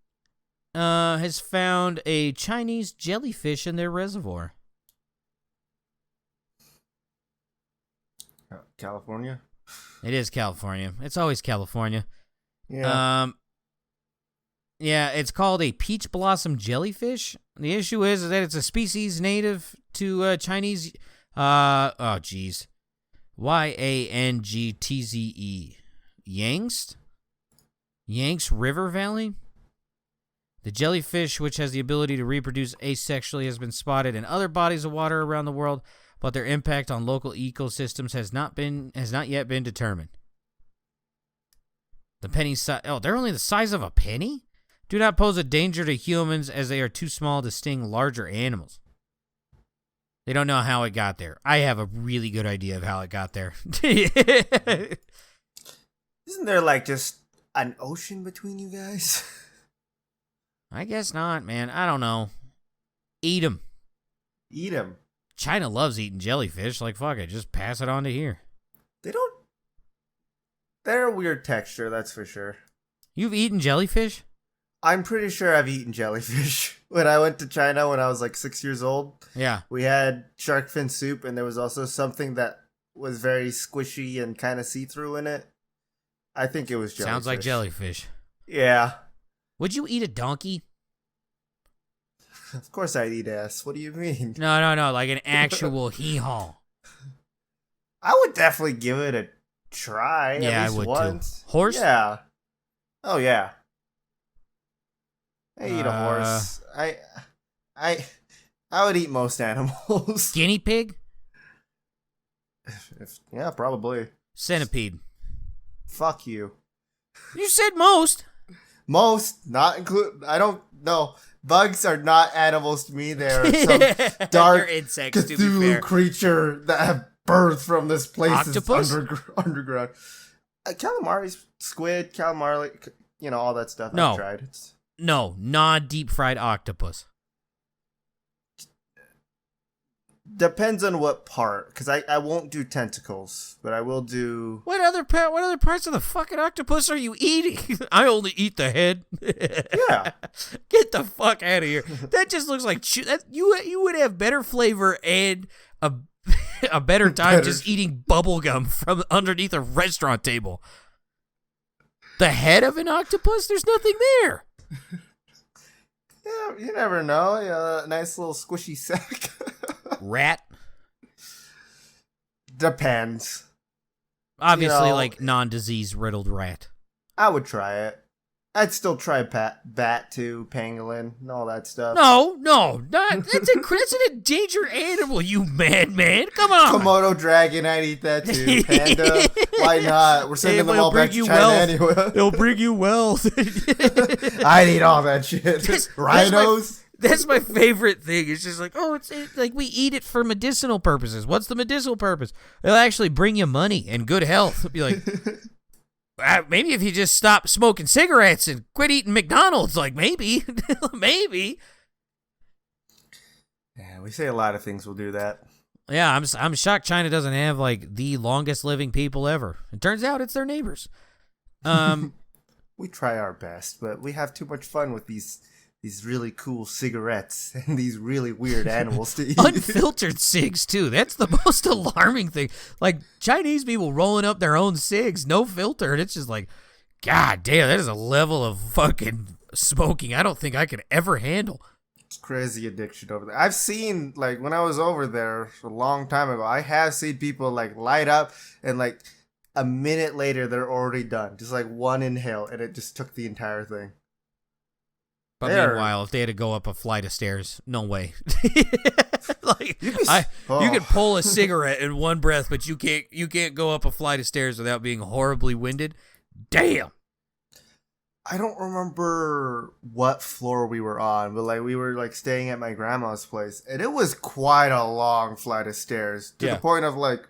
has found a Chinese jellyfish in their reservoir? California? It is California. It's always California. Yeah. Yeah, it's called a peach blossom jellyfish. The issue is that it's a species native to Chinese. Yangtze. Yangtze River Valley. The jellyfish, which has the ability to reproduce asexually, has been spotted in other bodies of water around the world, but their impact on local ecosystems has not yet been determined. The penny size. Oh, they're only the size of a penny? Do not pose a danger to humans as they are too small to sting larger animals. They don't know how it got there. I have a really good idea of how it got there. Isn't there like just an ocean between you guys? I guess not, man. I don't know. Eat them. Eat them. China loves eating jellyfish. Like, fuck it. Just pass it on to here. They don't. They're a weird texture, that's for sure. You've eaten jellyfish? I'm pretty sure I've eaten jellyfish. When I went to China when I was like 6 years old, Yeah. we had shark fin soup, and there was also something that was very squishy and kind of see-through in it. I think it was jellyfish. Sounds like jellyfish. Yeah. Would you eat a donkey? Of course I'd eat ass. What do you mean? No. Like an actual hee-haw. I would definitely give it a try. Yeah, at I least would once. too. Horse? Yeah. Oh yeah. I eat a horse. I would eat most animals. Guinea pig? Yeah, probably. Centipede. Fuck you. You said most. Most, not include. I don't know. Bugs are not animals to me. They're some dark They're insects, to be Cthulhu fair. creature that have birthed from this place Octopus? underground. Calamari, squid, calamari, all that stuff. No. I've tried. No, non-deep fried octopus. Depends on what part, because I won't do tentacles, but I will do. What other parts of the fucking octopus are you eating? I only eat the head. Yeah. Get the fuck out of here. That just looks like you would have better flavor and a better time just eating bubble gum from underneath a restaurant table. The head of an octopus? There's nothing there. Yeah, you never know. A nice little squishy sack. Rat? Depends. Obviously, like non-disease riddled rat. I would try it. I'd still try bat too, pangolin, and all that stuff. No, that's an endangered animal, you madman. Come on. Komodo dragon, I'd eat that too. Panda, why not? We're sending them all back to China anyway. It'll bring you wealth. I'd eat all that shit. Rhinos. That's my favorite thing. It's just like, it's like we eat it for medicinal purposes. What's the medicinal purpose? It'll actually bring you money and good health. It'll be like, maybe if you just stop smoking cigarettes and quit eating McDonald's, like maybe. Yeah, we say a lot of things will do that. Yeah, I'm shocked China doesn't have like the longest living people ever. It turns out it's their neighbors. We try our best, but we have too much fun with these really cool cigarettes and these really weird animals to eat. Unfiltered cigs too. That's the most alarming thing. Like Chinese people rolling up their own cigs, no filter, and it's just like, God damn, that is a level of fucking smoking I don't think I could ever handle. It's crazy addiction over there. I've seen, like, when I was over there a long time ago, I have seen people, like, light up and, like, a minute later they're already done. Just, like, one inhale, and it just took the entire thing. But meanwhile, if they had to go up a flight of stairs, no way. Like, you can pull a cigarette in one breath, but you can't go up a flight of stairs without being horribly winded. Damn. I don't remember what floor we were on, but like we were like staying at my grandma's place, and it was quite a long flight of stairs to the point of like,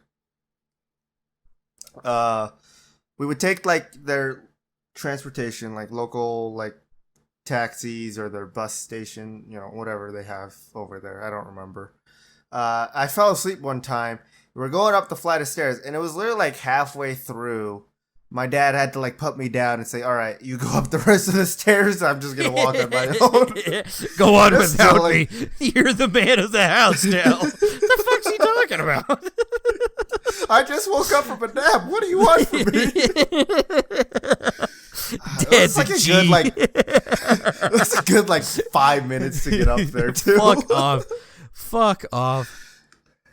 we would take like their transportation, like local like taxis or their bus station, you know, whatever they have over there. I don't remember. I fell asleep one time. We were going up the flight of stairs, and it was literally like halfway through. My dad had to like put me down and say, "All right, you go up the rest of the stairs. I'm just gonna walk on my own." Go on without me. You're the man of the house now. What the fuck's he talking about? I just woke up from a nap. What do you want from me? It's like a good 5 minutes to get up there too. Fuck off.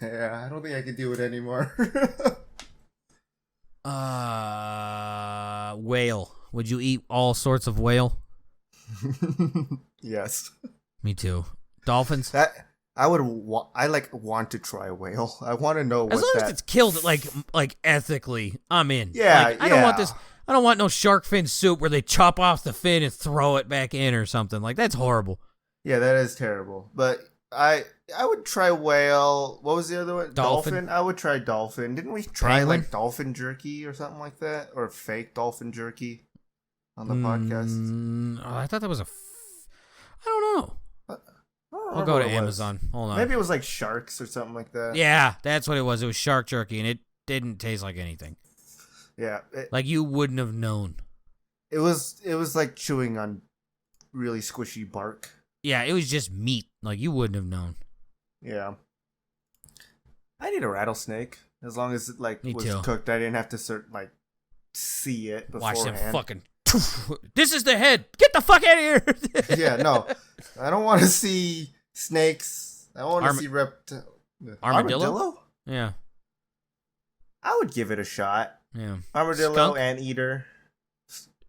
Yeah, I don't think I can do it anymore. Whale. Would you eat all sorts of whale? Yes. Me too. Dolphins? I want to try a whale. I want to know what as long as it's killed like ethically, I'm in. Yeah, I don't want this. I don't want no shark fin soup where they chop off the fin and throw it back in or something. Like that's horrible. Yeah, that is terrible. But I would try whale. What was the other one? Dolphin. I would try dolphin. Didn't we try like dolphin jerky or something like that, or fake dolphin jerky on the podcast? I thought that was I don't know. I'll go to Amazon. Hold on. Maybe it was like sharks or something like that. Yeah, that's what it was. It was shark jerky, and it didn't taste like anything. Yeah, like you wouldn't have known. It was like chewing on really squishy bark. Yeah, it was just meat. Like you wouldn't have known. Yeah. I need a rattlesnake as long as it like was too. cooked. I didn't have to see it beforehand. Watch them fucking. This is the head. Get the fuck out of here. Yeah, no, I don't want to see snakes. I want to see armadillo. Yeah, I would give it a shot. Yeah, armadillo, anteater.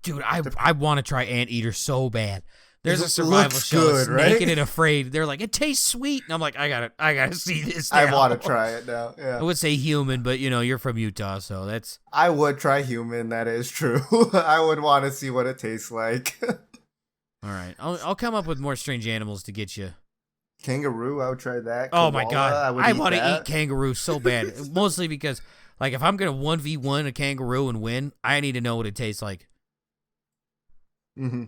Dude, I want to try anteater so bad. There's a survival show, good, Naked and Afraid. They're like, it tastes sweet, and I'm like, I gotta see this now. I want to try it now. Yeah, I would say human, but you're from Utah, so that's. I would try human. That is true. I would want to see what it tastes like. All right, I'll come up with more strange animals to get you. Kangaroo, I would try that. Oh my god, I want to eat kangaroo so bad. Mostly because, like, if I'm gonna 1v1 a kangaroo and win, I need to know what it tastes like. Mm-hmm.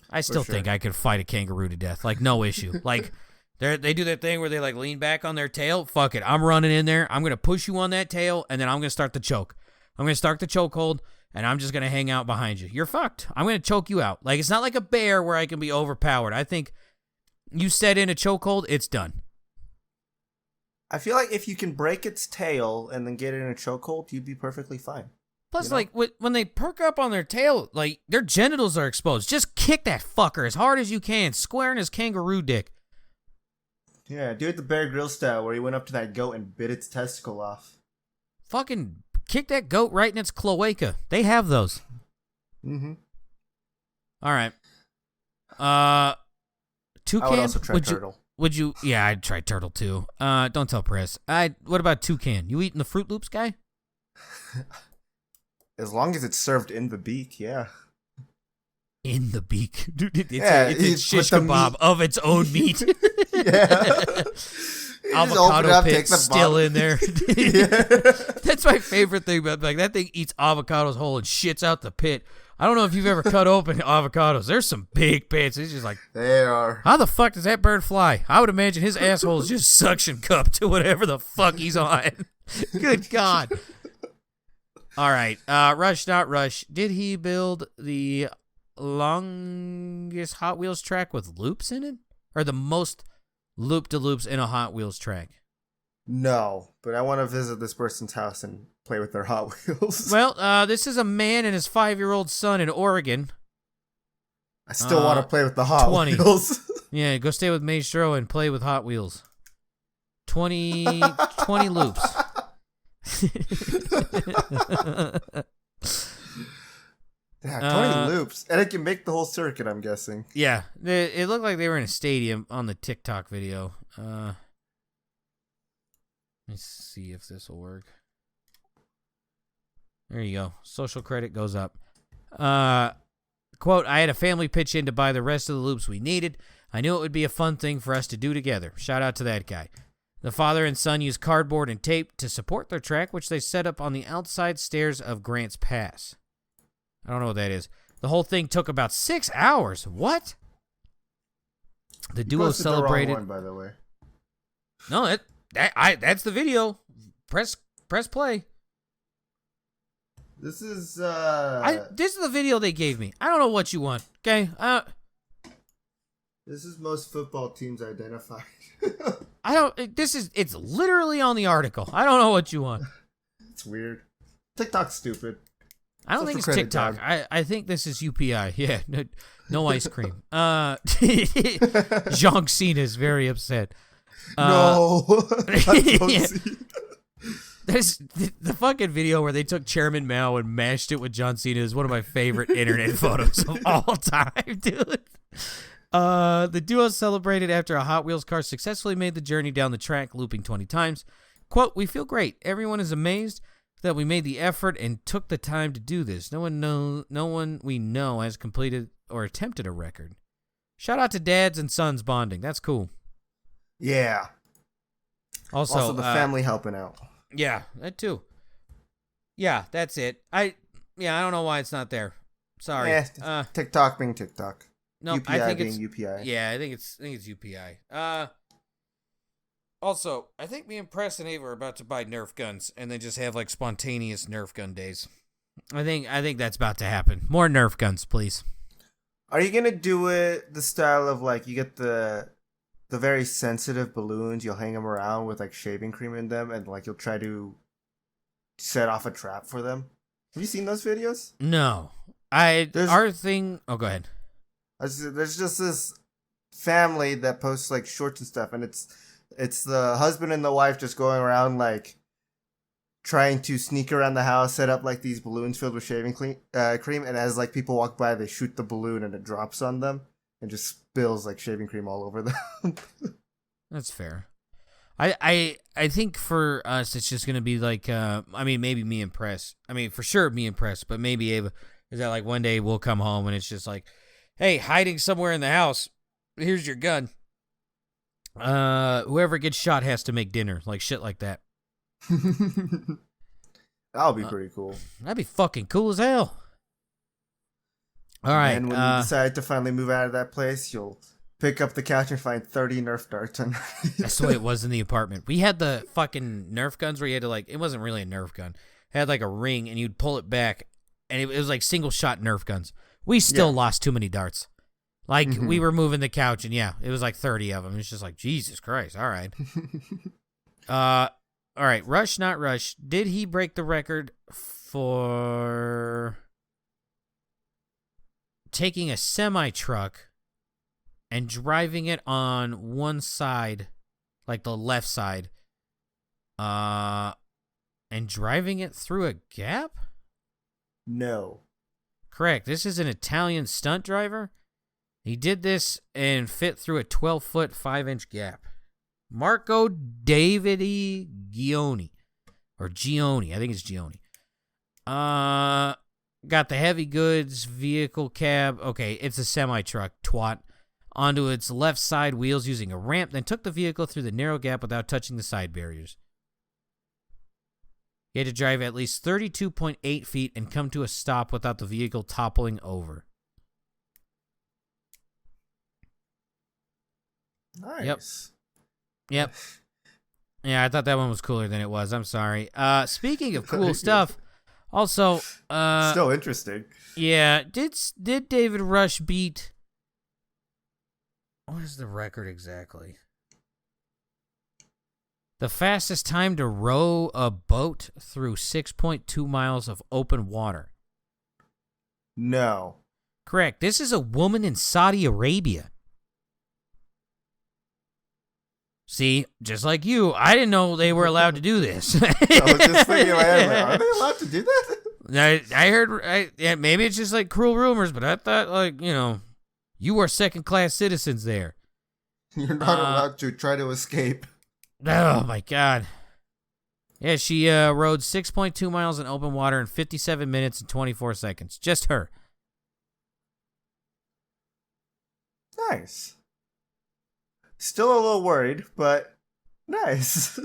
I still think I could fight a kangaroo to death. Like, no issue. Like, they do that thing where they, like, lean back on their tail. Fuck it. I'm running in there. I'm going to push you on that tail, and then I'm going to start the choke. I'm going to start the chokehold, and I'm just going to hang out behind you. You're fucked. I'm going to choke you out. Like, it's not like a bear where I can be overpowered. I think you set in a chokehold, it's done. I feel like if you can break its tail and then get it in a chokehold, you'd be perfectly fine. Plus, like, when they perk up on their tail, like, their genitals are exposed. Just kick that fucker as hard as you can, square in his kangaroo dick. Yeah, do it the Bear Grylls style, where he went up to that goat and bit its testicle off. Fucking kick that goat right in its cloaca. They have those. Mm-hmm. All right. Toucan? I would also try turtle. Would you? Yeah, I'd try turtle, too. Don't tell Press. What about toucan? You eating the Fruit Loops guy? As long as it's served in the beak, yeah. In the beak? Dude, it's a shish kebab of its own meat. Yeah. Avocado pit still in there. Yeah. That's my favorite thing about, like, that thing eats avocados whole and shits out the pit. I don't know if you've ever cut open avocados. There's some big bits. It's just like, They are. how the fuck does that bird fly? I would imagine his asshole is just suction cup to whatever the fuck he's on. Good God. All right. Rush, not Rush. Did he build the longest Hot Wheels track with loops in it? Or the most loop-de-loops in a Hot Wheels track? No, but I want to visit this person's house and play with their Hot Wheels. Well, this is a man and his 5-year-old son in Oregon. I still want to play with the Hot 20. Wheels. Yeah, go stay with Maestro and play with Hot Wheels. 20 loops. Yeah, 20 loops. And it can make the whole circuit, I'm guessing. Yeah, it looked like they were in a stadium on the TikTok video. Let's see if this will work. There you go. Social credit goes up. Quote, I had a family pitch in to buy the rest of the loops we needed. I knew it would be a fun thing for us to do together. Shout out to that guy. The father and son used cardboard and tape to support their track, which they set up on the outside stairs of Grants Pass. I don't know what that is. The whole thing took about 6 hours. What? The duo celebrated. The wrong one, by the way. No, that's the video. Press play. This is this is the video they gave me. I don't know what you want. Okay. This is most football teams identified. I don't. It's literally on the article. I don't know what you want. It's weird. TikTok's stupid. I don't think it's TikTok. I think this is UPI. Yeah. No ice cream. Jean Cena is very upset. No. Yeah. There's the fucking video where they took Chairman Mao and mashed it with John Cena is one of my favorite internet photos of all time, dude. The duo celebrated after a Hot Wheels car successfully made the journey down the track, looping 20 times. Quote, we feel great. Everyone is amazed that we made the effort and took the time to do this. No one we know has completed or attempted a record. Shout out to dads and sons bonding. That's cool. Yeah. Also the family helping out. Yeah, that too. Yeah, that's it. I don't know why it's not there. Sorry. TikTok being TikTok. No, UPI I think being it's UPI. Yeah, I think it's UPI. Also, I think me and Press and Ava are about to buy Nerf guns and then just have like spontaneous Nerf gun days. I think that's about to happen. More Nerf guns, please. Are you gonna do it the style of like you get the very sensitive balloons, you'll hang them around with like shaving cream in them, and like you'll try to set off a trap for them? Have you seen those videos? No. Oh, go ahead. There's just this family that posts like shorts and stuff, and it's the husband and the wife just going around like trying to sneak around the house, set up like these balloons filled with shaving cream, and as like people walk by, they shoot the balloon and it drops on them and just spills like shaving cream all over them. That's fair. I think for us it's just gonna be like maybe me and Press. I mean for sure me and Press, but maybe Ava is that like one day we'll come home and it's just like, hey, hiding somewhere in the house, here's your gun. Whoever gets shot has to make dinner, like shit like that. That'll be pretty cool. That'd be fucking cool as hell. All right. And when you decide to finally move out of that place, you'll pick up the couch and find 30 Nerf darts on. That's the way it was in the apartment. We had the fucking Nerf guns where you had to like, it wasn't really a Nerf gun. It had like a ring and you'd pull it back and it was like single shot Nerf guns. We still lost too many darts. Like we were moving the couch and it was like 30 of them. It's just like, Jesus Christ. All right. All right. Rush, not Rush. Did he break the record for taking a semi-truck and driving it on one side, like the left side, and driving it through a gap? No. Correct. This is an Italian stunt driver. He did this and fit through a 12-foot, 5-inch gap. Marco Davide Gioni. Or Gioni. I think it's Gioni. Got the heavy goods vehicle cab. Okay, it's a semi-truck, twat. Onto its left side wheels using a ramp, then took the vehicle through the narrow gap without touching the side barriers. He had to drive at least 32.8 feet and come to a stop without the vehicle toppling over. Nice. Yep. Yeah, I thought that one was cooler than it was. I'm sorry. Speaking of cool stuff, also, still interesting. Yeah, did David Rush beat? What is the record exactly? The fastest time to row a boat through 6.2 miles of open water. No. Correct. This is a woman in Saudi Arabia. See, just like you, I didn't know they were allowed to do this. I was just thinking, are they allowed to do that? I heard, maybe it's just like cruel rumors, but I thought, like, you are second-class citizens there. You're not allowed to try to escape. Oh, my God. Yeah, she rode 6.2 miles in open water in 57 minutes and 24 seconds. Just her. Nice. Still a little worried, but nice.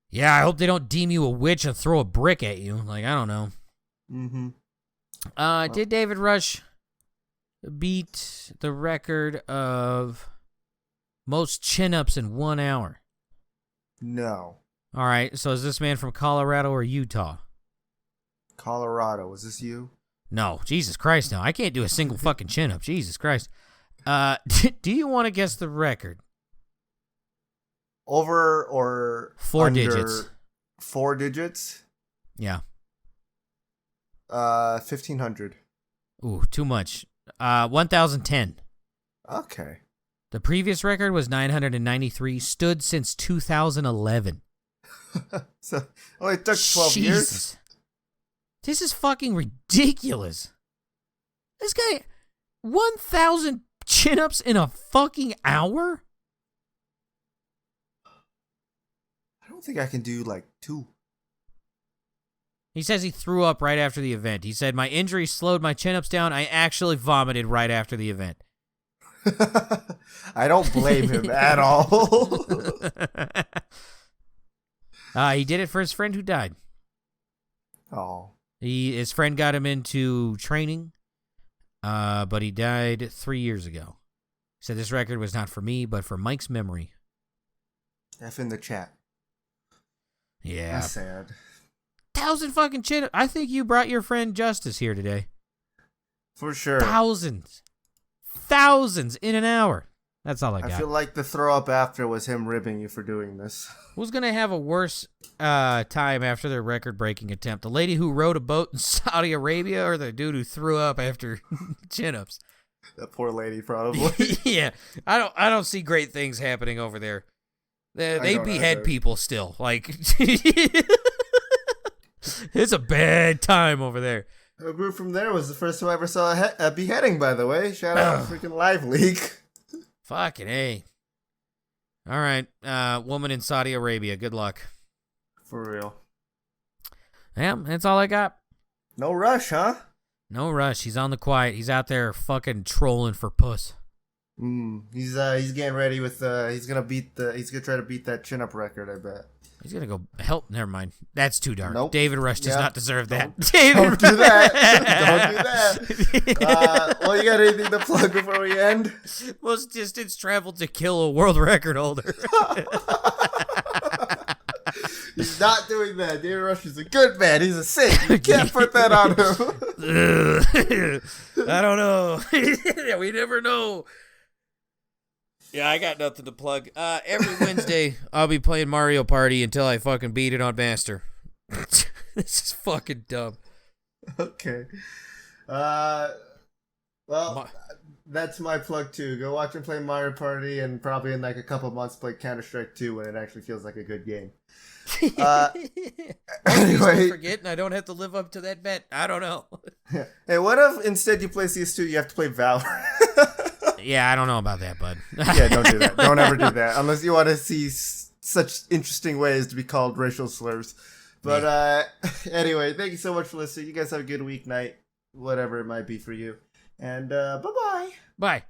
Yeah, I hope they don't deem you a witch and throw a brick at you. Like, I don't know. Mm-hmm. Did David Rush beat the record of most chin-ups in 1 hour? No. All right, so is this man from Colorado or Utah? Colorado. Was this you? No. Jesus Christ, no. I can't do a single fucking chin-up. Jesus Christ. Do you want to guess the record? Over or 4 under digits. 4 digits? Yeah. 1,500. Ooh, too much. 1,010. Okay. The previous record was 993, stood since 2011. So, only took 12 years? This is fucking ridiculous. This guy, 1,000 chin-ups in a fucking hour? I don't think I can do, 2. He says he threw up right after the event. He said, my injury slowed my chin-ups down. I actually vomited right after the event. I don't blame him at all. He did it for his friend who died. Oh. His friend got him into training, but he died 3 years ago. He said this record was not for me, but for Mike's memory. F in the chat. Yeah. That's sad. 1,000 fucking chin. I think you brought your friend Justice here today. For sure. Thousands in an hour. That's all I got. I feel like the throw up after was him ribbing you for doing this. Who's going to have a worse time after their record-breaking attempt? The lady who rowed a boat in Saudi Arabia or the dude who threw up after chin-ups? That poor lady, probably. Yeah. I don't see great things happening over there. They behead people still. Like, it's a bad time over there. A group from there was the first time I ever saw a beheading, by the way. Shout out freaking Live Leak. Fucking A. All right. Woman in Saudi Arabia. Good luck. For real. Yeah, that's all I got. No rush, huh? No rush. He's on the quiet. He's out there fucking trolling for puss. He's getting ready with he's gonna try to beat that chin up record, I bet. He's gonna go help. Never mind. That's too dark. Nope. David Rush does not deserve that. Don't do that. Don't do that. Well, you got anything to plug before we end? Most distance traveled to kill a world record holder. He's not doing that. David Rush is a good man. He's a saint. You can't put that on him. I don't know. We never know. Yeah, I got nothing to plug. Every Wednesday, I'll be playing Mario Party until I fucking beat it on Master. This is fucking dumb. Okay. That's my plug too. Go watch him play Mario Party, and probably in a couple months play Counter-Strike 2 when it actually feels like a good game. Anyway, forget, and I don't have to live up to that bet. I don't know. Hey, what if instead you play CS2, you have to play Valorant? Yeah, I don't know about that, bud. Yeah, don't do that. Don't ever do that unless you want to see such interesting ways to be called racial slurs. But anyway, thank you so much for listening. You guys have a good week, night, whatever it might be for you. And bye-bye. Bye.